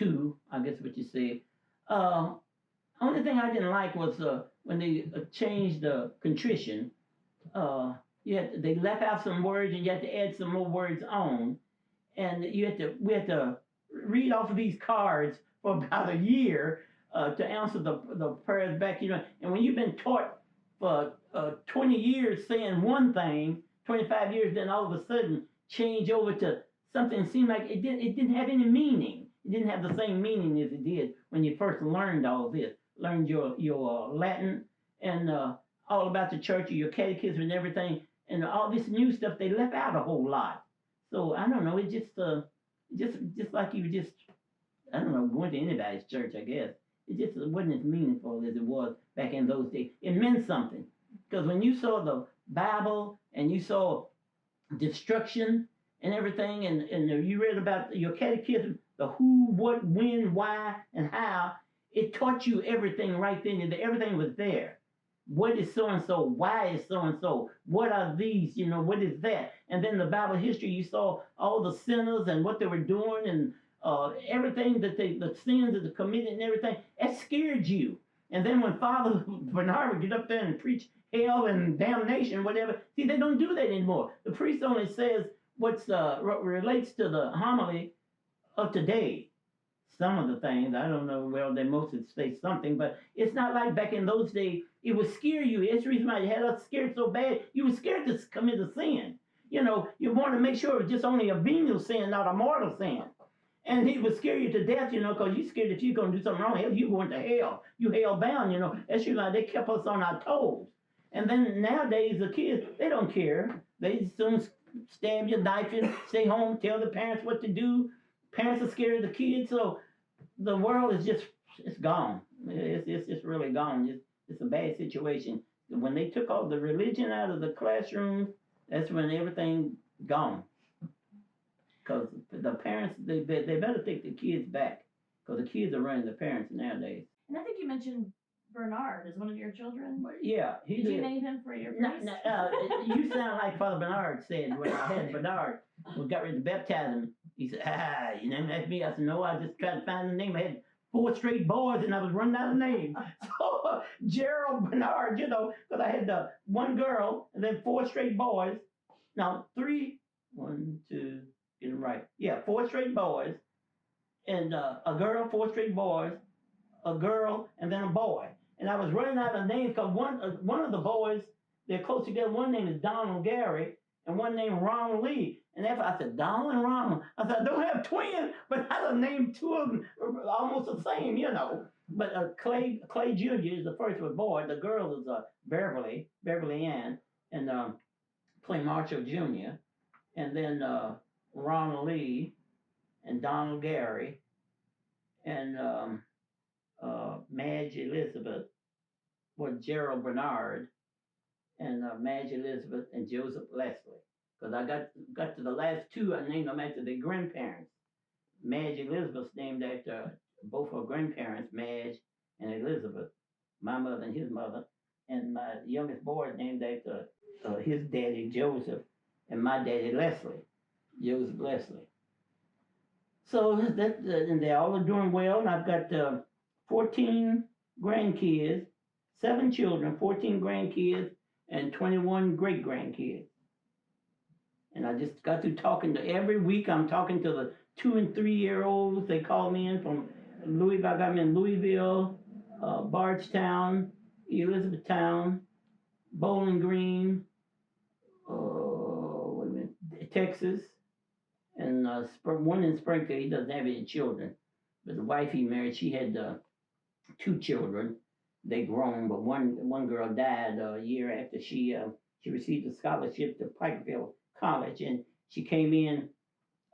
[SPEAKER 1] II, I guess what you say, only thing I didn't like was when they changed the contrition. They left out some words and you had to add some more words on, and we had to read off of these cards for about a year to answer the prayers back. And when you've been taught for 20 years saying one thing, 25 years, then all of a sudden change over to something seemed like it didn't have any meaning. It didn't have the same meaning as it did when you first learned all this, learned your Latin and all about the church, your catechism and everything, and all this new stuff. They left out a whole lot. So I don't know. It just like you just, I don't know, going to anybody's church, I guess. It just wasn't as meaningful as it was back in those days. It meant something. Because when you saw the Bible and you saw destruction and everything, and you read about your catechism, the who, what, when, why, and how, it taught you everything right then and there. Everything was there. What is so and so? Why is so and so? What are these? What is that? And then the Bible history, you saw all the sinners and what they were doing and everything that the sins that they committed and everything. That scared you. And then when Father Bernard would get up there and preach hell and damnation, whatever, see, they don't do that anymore. The priest only says what relates to the homily of today. Some of the things, I don't know, well, they mostly say something, but it's not like back in those days. It would scare you. It's the reason why you had us scared so bad. You were scared to commit a sin. You want to make sure it was just only a venial sin, not a mortal sin. And he would scare you to death, because you're scared if you're going to do something wrong, hell, you're going to hell. You hell bound, That's why they kept us on our toes. And then nowadays, the kids, they don't care. They as soon stab you, knife you, stay home, tell the parents what to do. Parents are scared of the kids, so the world is it's gone. It's just really gone. It's a bad situation. When they took all the religion out of the classroom, that's when everything gone. Because the parents, they better take the kids back, because the kids are running the parents nowadays.
[SPEAKER 2] And I think you mentioned Bernard as one of your children.
[SPEAKER 1] Yeah,
[SPEAKER 2] did you name him for your priest?
[SPEAKER 1] You sound like Father Bernard said when I had Bernard. We got ready to baptize him. He said, you named after me? I said, no, I just tried to find the name. I had 4 straight boys and I was running out of names. So Gerald Bernard, because I had one girl and then 4 straight boys. Now 3, 1, 2, get them right. Yeah, 4 straight boys and a girl, 4 straight boys, a girl, and then a boy. And I was running out of names because one of the boys, they're close together. One name is Donald Gary and one named Ronald Lee. And after I said, Donald and Ronald, I said, I don't have twins, but I done named 2 of them almost the same, But Clay Jr. is the first boy. The girl is Beverly Ann, and Clay Marshall Jr., and then Ronald Lee, and Donald Gary, and Madge Elizabeth, Gerald Bernard, and Madge Elizabeth, and Joseph Leslie. Because I got to the last 2, I named them after their grandparents. Madge Elizabeth's named after both her grandparents, Madge and Elizabeth, my mother and his mother. And my youngest boy is named after his daddy, Joseph, and my daddy, Leslie, Joseph Leslie. So and they all are doing well. And I've got 14 grandkids, 7 children, 14 grandkids, and 21 great grandkids. And I just got through talking to every week. I'm talking to the 2 and 3 year olds. They call me in from Louisville. I got them in Louisville, Bardstown, Elizabethtown, Bowling Green, Texas, and one in Springfield. He doesn't have any children, but the wife he married, she had 2 children. They grown, but one girl died a year after she received a scholarship to Pikeville College, and she came in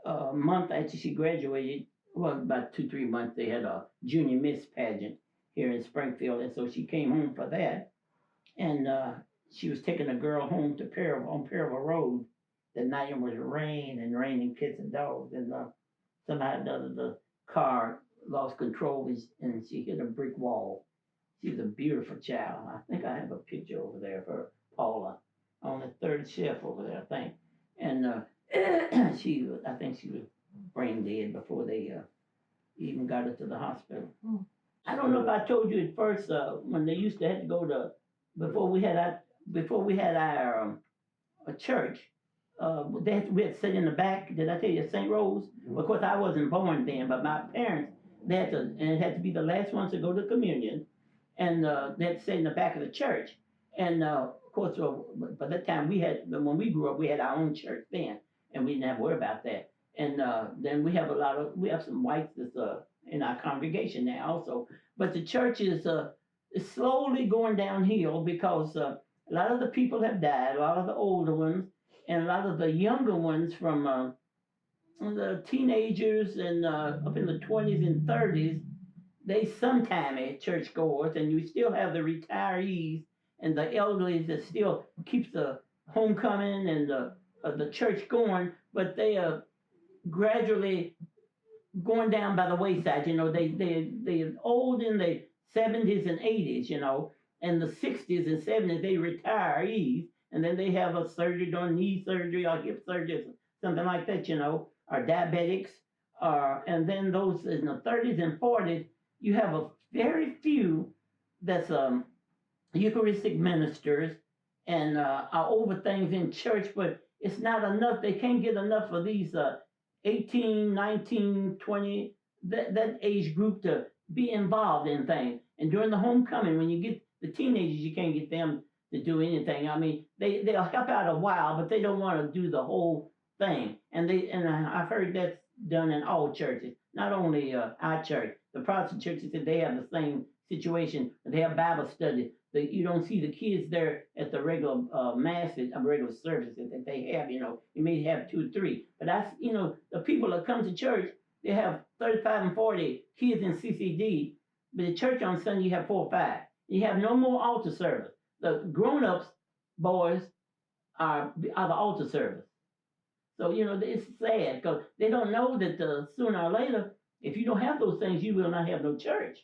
[SPEAKER 1] a month after she graduated. Well, about 2-3 months. They had a junior miss pageant here in Springfield, and so she came home for that. And she was taking a girl home to Priory Road. The night it was raining cats and dogs, and somehow or another the car lost control and she hit a brick wall. She's a beautiful child. I think I have a picture over there of her, Paula, on the third shelf over there, I think. And I think she was brain dead before they even got her to the hospital. I don't know if I told you at first when they used to have to go to before we had our a church. We had to sit in the back. Did I tell you St. Rose? Of course, I wasn't born then, but my parents they had to, and it had to be the last ones to go to communion, and they had to sit in the back of the church. And of course, by that time when we grew up, we had our own church then, and we didn't have to worry about that. And then we have some whites that's in our congregation now also, but the church is slowly going downhill because a lot of the people have died, a lot of the older ones, and a lot of the younger ones from the teenagers and up in the 20s and 30s, they sometime at churchgoers, and you still have the retirees and the elderly that still keeps the homecoming and the church going, but they are gradually going down by the wayside. They're old in the 70s and 80s, and the 60s and 70s, they retirees, and then they have a surgery, doing knee surgery or hip surgery, something like that, or diabetics, and then those in the 30s and 40s, you have a very few that's Eucharistic ministers and are over things in church, but it's not enough. They can't get enough of these 18, 19, 20, that age group to be involved in things. And during the homecoming, when you get the teenagers, you can't get them to do anything. I mean, they'll help out a while, but they don't want to do the whole thing. And I've heard that's done in all churches, not only our church. The Protestant churches, they have the same situation. They have Bible study. You don't see the kids there at the regular masses, regular services that they have. You may have 2 or 3, but the people that come to church, they have 35 and 40 kids in CCD, but at church on Sunday you have 4 or 5. You have no more altar service. The grown-ups boys are the altar service. So it's sad because they don't know that sooner or later, if you don't have those things, you will not have no church.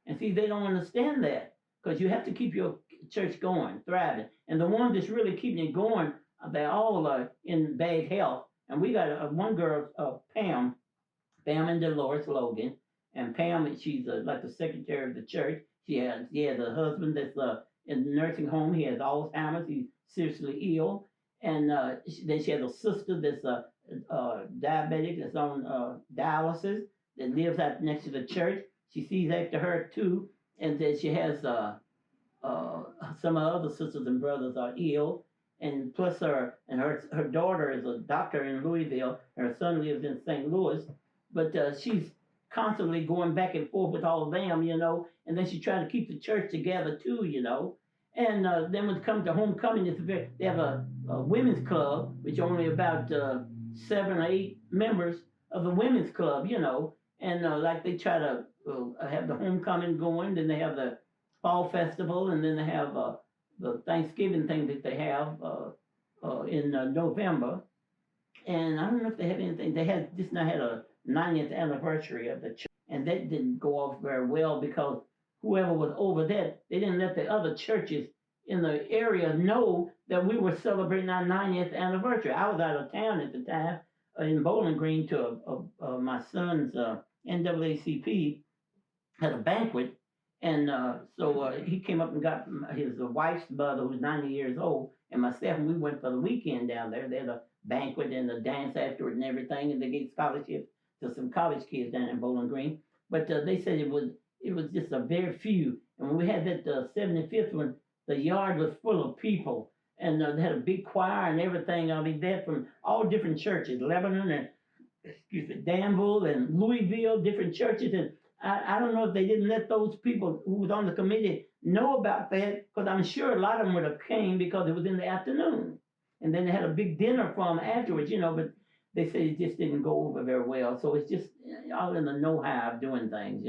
[SPEAKER 1] And see, they don't understand that because you have to keep your church going, thriving. And the ones that's really keeping it going, they all are in bad health. And we got one girl, Pam and Dolores Logan. And Pam, she's like the secretary of the church. She has a husband that's in the nursing home. He has Alzheimer's. He's seriously ill. And then she has a sister that's diabetic, that's on dialysis, that lives out next to the church. She sees after her too. And then she has some of her other sisters and brothers are ill. And plus her daughter is a doctor in Louisville. Her son lives in St. Louis. But she's constantly going back and forth with all of them, and then she's trying to keep the church together too, And then when it comes to homecoming, they have a women's club, which only about 7 or 8 members of the women's club, and like they try to have the homecoming going, then they have the fall festival, and then they have the Thanksgiving thing that they have in November. And I don't know if they have anything. They had just now had a 90th anniversary of the church, and that didn't go off very well because whoever was over that, they didn't let the other churches in the area know that we were celebrating our 90th anniversary. I was out of town at the time in Bowling Green to my son's NAACP had a banquet, and so he came up and got his wife's mother, who's 90 years old, and myself, and we went for the weekend down there. They had a banquet and a dance afterward and everything, and they gave scholarships to some college kids down in Bowling Green. But they said it was just a very few. And when we had that 75th one, the yard was full of people, and they had a big choir and everything. I mean, they're from all different churches, Lebanon and Danville and Louisville, different churches. And I don't know if they didn't let those people who was on the committee know about that, because I'm sure a lot of them would have came because it was in the afternoon. And then they had a big dinner for them afterwards, but they said it just didn't go over very well. So it's just all in the know-how of doing things,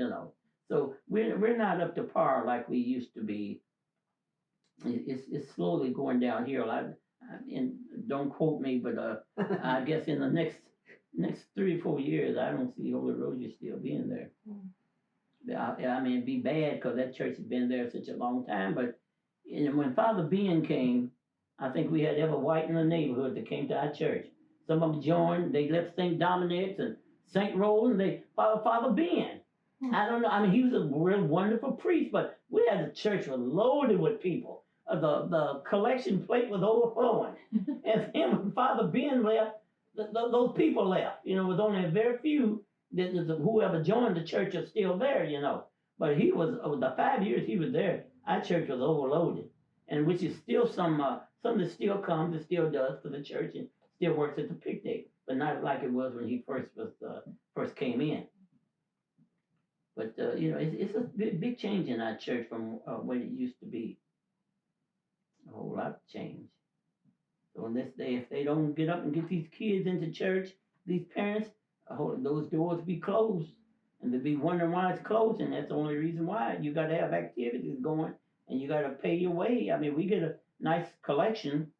[SPEAKER 1] So we're not up to par like we used to be. It's slowly going downhill. And don't quote me, but I guess in the next 3 or 4 years, I don't see Holy Rosary still being there. I mean, it'd be bad because that church has been there such a long time. But when Father Ben came, I think we had every white in the neighborhood that came to our church. Some of them joined. They left St. Dominic's and St. Rose, and they followed Father Ben. I don't know. I mean, he was a real wonderful priest, but we had the church was loaded with people. The collection plate was overflowing. And him and Father Ben left, those people left. You know, it was only a very few whoever joined the church is still there, you know. But he was, the 5 years he was there, our church was overloaded. And which is still some that still comes and still does for the church and still works at the picnic, but not like it was when he first came in. But, you know, it's a big change in our church from what it used to be. A whole lot of change. So on this day, if they don't get up and get these kids into church, these parents, those doors be closed. And they'll be wondering why it's closed, and that's the only reason why. You got to have activities going, and you got to pay your way. I mean, we get a nice collection.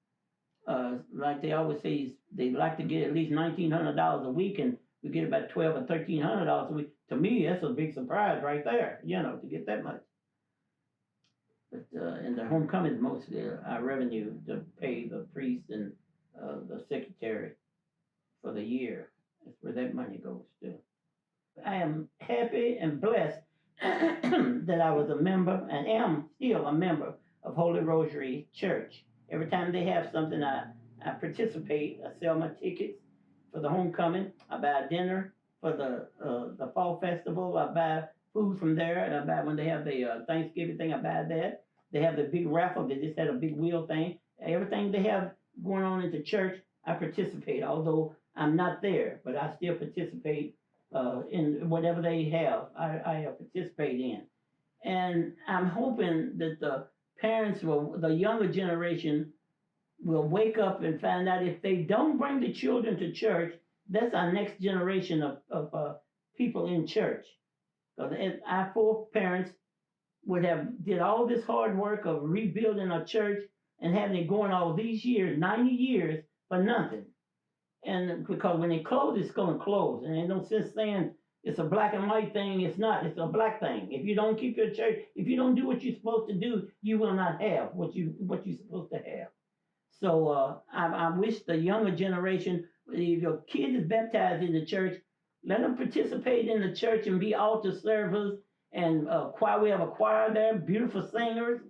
[SPEAKER 1] Like they always say, they like to get at least $1,900 a week, and we get about $1,200 or $1,300 a week. To me, that's a big surprise right there, you know, to get that much. But and the homecoming is mostly our revenue to pay the priest and the secretary for the year. That's where that money goes to. I am happy and blessed that I was a member and am still a member of Holy Rosary Church. Every time they have something, I participate. I sell my tickets for the homecoming. I buy dinner for the fall festival. I buy food from there. And I buy when they have the Thanksgiving thing. I buy that. They have the big raffle. They just had a big wheel thing. Everything they have going on at the church, I participate. Although I'm not there, but I still participate in whatever they have. I participate in, and I'm hoping that the parents the younger generation will wake up and find out if they don't bring the children to church, that's our next generation of people in church. So our foreparents would have did all this hard work of rebuilding a church and having it going all these years, 90 years, for nothing. And because when it closes, it's going to close. And ain't no sense saying it's a black and white thing. It's not. It's a black thing. If you don't keep your church, if you don't do what you're supposed to do, you will not have what you're supposed to have. So I wish the younger generation, if your kid is baptized in the church, let them participate in the church and be altar servers and choir. We have a choir there, beautiful singers,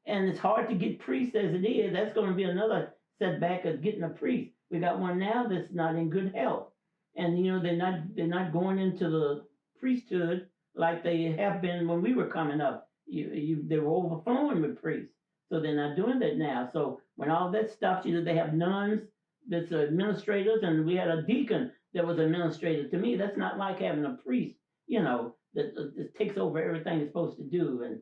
[SPEAKER 1] and it's hard to get priests as it is. That's going to be another setback of getting a priest. We got one now that's not in good health, and you know they're not going into the priesthood like they have been when we were coming up. They were overflowing with priests, so they're not doing that now. So when all that stops, you know they have nuns that's administrators, and we had a deacon that was administrator. To me, that's not like having a priest, you know, that takes over everything it's supposed to do, and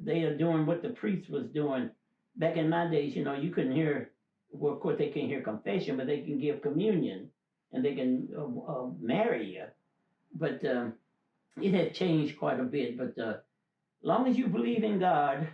[SPEAKER 1] they are doing what the priest was doing. Back in my days, you know, you couldn't hear. Well, of course, they can't hear confession, but they can give communion, and they can marry you. But it has changed quite a bit. But long as you believe in God,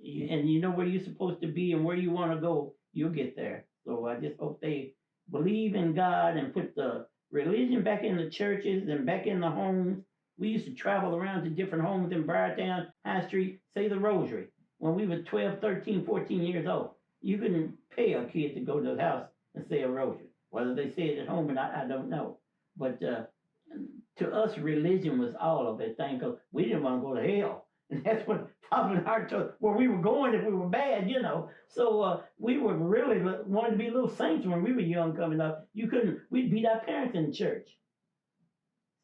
[SPEAKER 1] and you know where you're supposed to be and where you want to go, you'll get there. So I just hope they believe in God and put the religion back in the churches and back in the homes. We used to travel around to different homes in Briartown, High Street, say the Rosary, when we were 12, 13, 14 years old. You couldn't pay a kid to go to the house and say a rosary. Whether they say it at home or not, I don't know. But to us, religion was all of that thing because we didn't want to go to hell. And that's what Papa and I told where we were going if we were bad, you know. So we were really wanted to be little saints when we were young coming up. We'd beat our parents in church.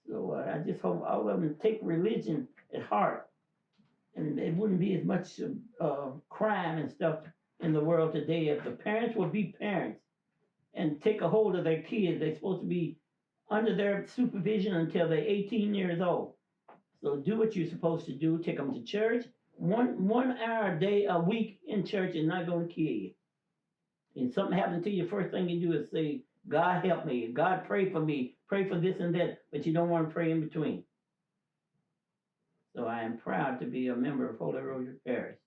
[SPEAKER 1] So I just hope all of them take religion at heart. And it wouldn't be as much crime and stuff in the world today if the parents would be parents and take a hold of their kids. They're supposed to be under their supervision until they're 18 years old. So do what you're supposed to do. Take them to church. 1 hour a week in church is not going to kill you. And something happens to you, first thing you do is say, God help me. God pray for me. Pray for this and that. But you don't want to pray in between. So I am proud to be a member of Holy Rosary Parish.